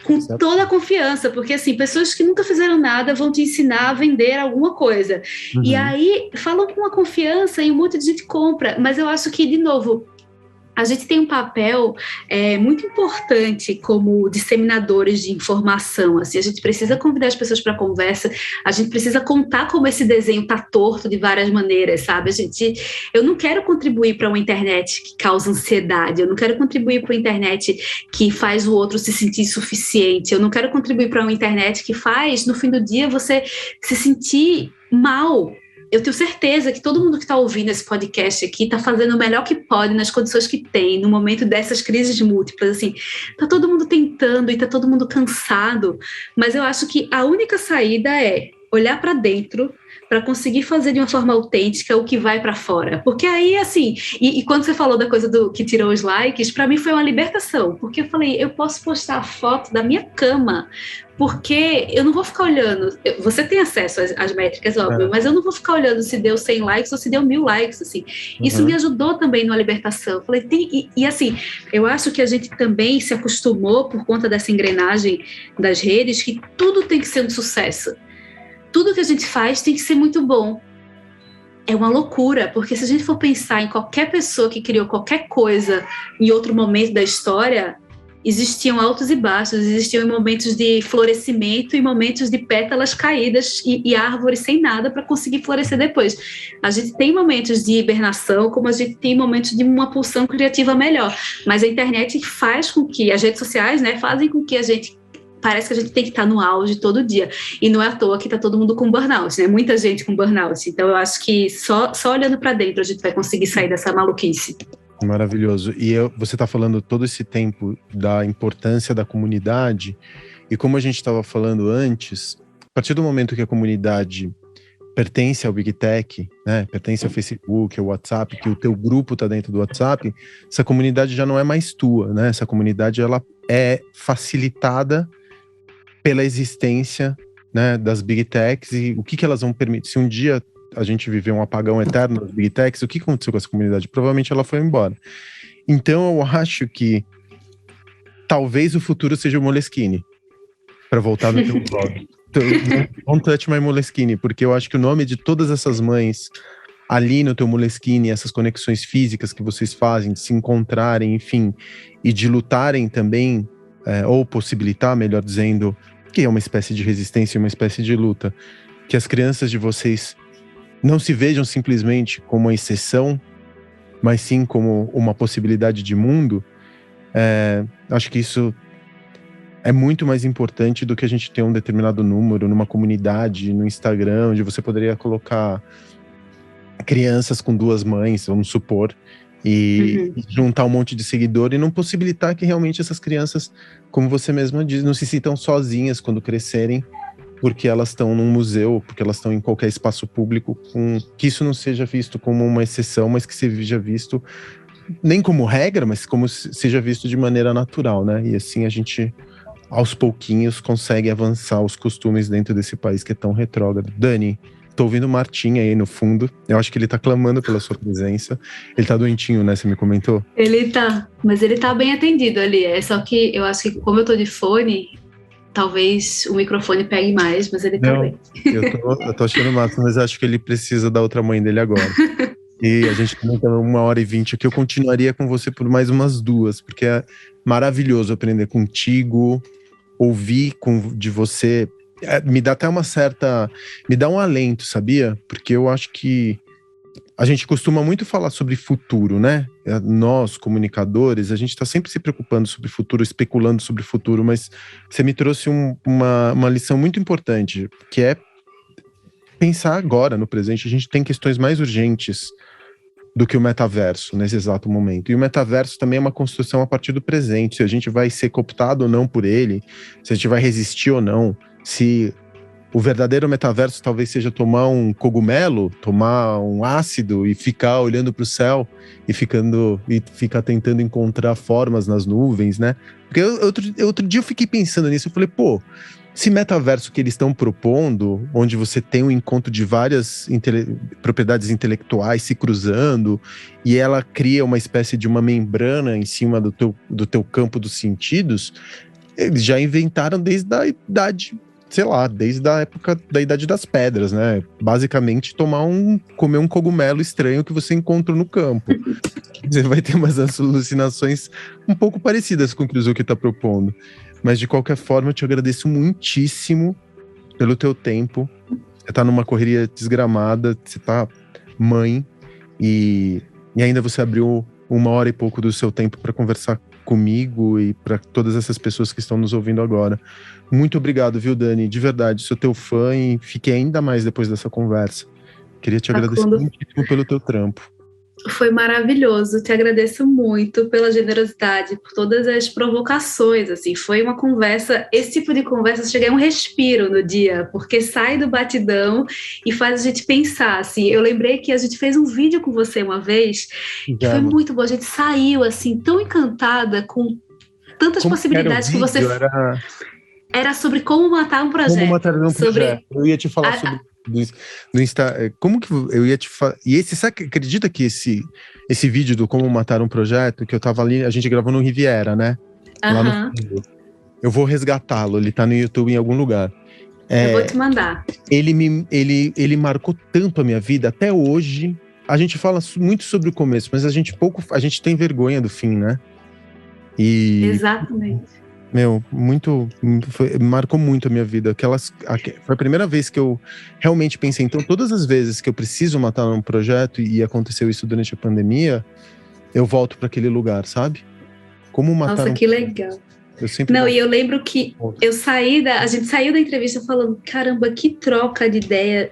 com toda a confiança, porque assim, pessoas que nunca fizeram nada vão te ensinar a vender alguma coisa. E aí falam com uma confiança e um monte de gente compra, mas eu acho que, de novo, a gente tem um papel muito importante como disseminadores de informação. Assim, a gente precisa convidar as pessoas para a conversa, a gente precisa contar como esse desenho está torto de várias maneiras, sabe? Eu não quero contribuir para uma internet que causa ansiedade, eu não quero contribuir para uma internet que faz o outro se sentir insuficiente, eu não quero contribuir para uma internet que faz, no fim do dia, você se sentir mal. Eu tenho certeza que todo mundo que está ouvindo esse podcast aqui está fazendo o melhor que pode nas condições que tem, no momento dessas crises múltiplas, assim. Está todo mundo tentando e está todo mundo cansado, mas eu acho que a única saída é olhar para dentro para conseguir fazer de uma forma autêntica o que vai para fora. Porque aí, assim, e quando você falou da coisa do que tirou os likes, para mim foi uma libertação, porque eu falei, eu posso postar a foto da minha cama, porque eu não vou ficar olhando, você tem acesso às métricas, óbvio, mas eu não vou ficar olhando se deu 100 likes ou se deu 1000 likes, assim. Isso me ajudou também numa libertação. Eu falei, assim, eu acho que a gente também se acostumou, por conta dessa engrenagem das redes, que tudo tem que ser um sucesso. Tudo que a gente faz tem que ser muito bom. É uma loucura, porque se a gente for pensar em qualquer pessoa que criou qualquer coisa em outro momento da história, existiam altos e baixos, existiam momentos de florescimento e momentos de pétalas caídas e árvores sem nada para conseguir florescer depois. A gente tem momentos de hibernação, como a gente tem momentos de uma pulsão criativa melhor, mas a internet faz com que, as redes sociais, né, fazem com que parece que a gente tem que estar no auge todo dia. E não é à toa que está todo mundo com burnout, né? Muita gente com burnout. Então, eu acho que só olhando para dentro a gente vai conseguir sair dessa maluquice. Maravilhoso. E você está falando todo esse tempo da importância da comunidade. E como a gente estava falando antes, a partir do momento que a comunidade pertence ao Big Tech, né? Pertence ao Facebook, ao WhatsApp, que o teu grupo está dentro do WhatsApp, essa comunidade já não é mais tua, né? Essa comunidade, ela é facilitada pela existência, né, das Big Techs e o que elas vão permitir. Se um dia a gente viver um apagão eterno das Big Techs, o que aconteceu com essa comunidade? Provavelmente ela foi embora. Então eu acho que talvez o futuro seja o Moleskine, para voltar no teu blog. Don't touch my Moleskine, porque eu acho que o nome de todas essas mães ali no teu Moleskine, essas conexões físicas que vocês fazem, de se encontrarem, enfim, e de lutarem também, ou possibilitar, melhor dizendo, que é uma espécie de resistência, uma espécie de luta, que as crianças de vocês não se vejam simplesmente como uma exceção, mas sim como uma possibilidade de mundo, acho que isso é muito mais importante do que a gente ter um determinado número numa comunidade, no Instagram, onde você poderia colocar crianças com duas mães, vamos supor, e juntar um monte de seguidor e não possibilitar que realmente essas crianças, como você mesma diz, não se sintam sozinhas quando crescerem, porque elas estão num museu, porque elas estão em qualquer espaço público, que isso não seja visto como uma exceção, mas que seja visto nem como regra, mas como seja visto de maneira natural, né? E assim a gente, aos pouquinhos, consegue avançar os costumes dentro desse país que é tão retrógrado. Dani, tô ouvindo o Martim aí no fundo. Eu acho que ele tá clamando pela sua presença. Ele tá doentinho, né? Você me comentou? Ele tá, mas ele tá bem atendido ali. É só que eu acho que como eu tô de fone, talvez o microfone pegue mais, mas ele tá bem. Eu tô achando massa, mas acho que ele precisa da outra mãe dele agora. E a gente também tá 1h20 aqui. Eu continuaria com você por mais umas 2, porque é maravilhoso aprender contigo, ouvir de você. Me dá até me dá um alento, sabia? Porque eu acho que a gente costuma muito falar sobre futuro, né? Nós, comunicadores, a gente está sempre se preocupando sobre futuro, especulando sobre futuro, mas você me trouxe uma lição muito importante, que é pensar agora, no presente. A gente tem questões mais urgentes do que o metaverso nesse exato momento. E o metaverso também é uma construção a partir do presente, se a gente vai ser cooptado ou não por ele, se a gente vai resistir ou não, se o verdadeiro metaverso talvez seja tomar um cogumelo, tomar um ácido e ficar olhando para o céu e ficar tentando encontrar formas nas nuvens, né? Porque outro dia eu fiquei pensando nisso, eu falei, pô, esse metaverso que eles estão propondo, onde você tem um encontro de várias propriedades intelectuais se cruzando, e ela cria uma espécie de uma membrana em cima do teu campo dos sentidos, eles já inventaram desde a idade, sei lá, desde a época da Idade das Pedras, né? Basicamente, comer um cogumelo estranho que você encontra no campo. Você vai ter umas alucinações um pouco parecidas com o que o Zuki está propondo. Mas, de qualquer forma, eu te agradeço muitíssimo pelo teu tempo. Você tá numa correria desgramada, você tá mãe, e ainda você abriu 1h e pouco do seu tempo para conversar comigo e para todas essas pessoas que estão nos ouvindo agora. Muito obrigado, viu, Dani? De verdade, sou teu fã e fiquei ainda mais depois dessa conversa. Queria te agradecer muitíssimo pelo teu trampo. Foi maravilhoso, te agradeço muito pela generosidade, por todas as provocações, assim, foi uma conversa, esse tipo de conversa chega a um respiro no dia, porque sai do batidão e faz a gente pensar, assim, eu lembrei que a gente fez um vídeo com você uma vez, que foi muito bom, a gente saiu, assim, tão encantada com tantas possibilidades que você... Era sobre como matar um projeto. Como matar um projeto. Eu ia te falar sobre no Insta. Como que eu ia te falar? E você acredita que esse vídeo do Como Matar um Projeto, que eu tava ali, a gente gravou no Riviera, né? Lá no fundo. Eu vou resgatá-lo, ele tá no YouTube em algum lugar. Eu vou te mandar. Ele marcou tanto a minha vida, até hoje. A gente fala muito sobre o começo, mas a gente tem vergonha do fim, né? Exatamente. Meu, marcou muito a minha vida. Foi a primeira vez que eu realmente pensei. Então, todas as vezes que eu preciso matar um projeto, e aconteceu isso durante a pandemia, eu volto para aquele lugar, sabe? Como matar Nossa, que legal. E eu lembro que a gente saiu da entrevista falando, caramba, que troca de ideia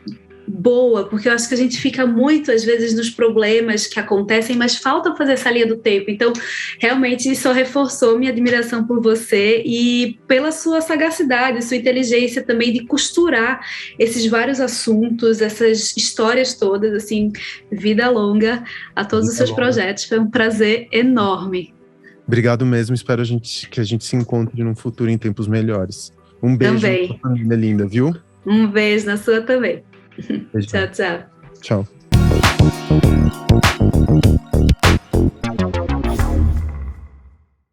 boa, porque eu acho que a gente fica muito, às vezes, nos problemas que acontecem, mas falta fazer essa linha do tempo. Então, realmente, só reforçou minha admiração por você e pela sua sagacidade, sua inteligência também de costurar esses vários assuntos, essas histórias todas, assim, vida longa a todos os seus projetos. Foi um prazer enorme. Obrigado mesmo, espero que a gente se encontre num futuro em tempos melhores. Um beijo também. Na sua família linda, viu? Um beijo na sua também. Beijo. Tchau, tchau. Tchau.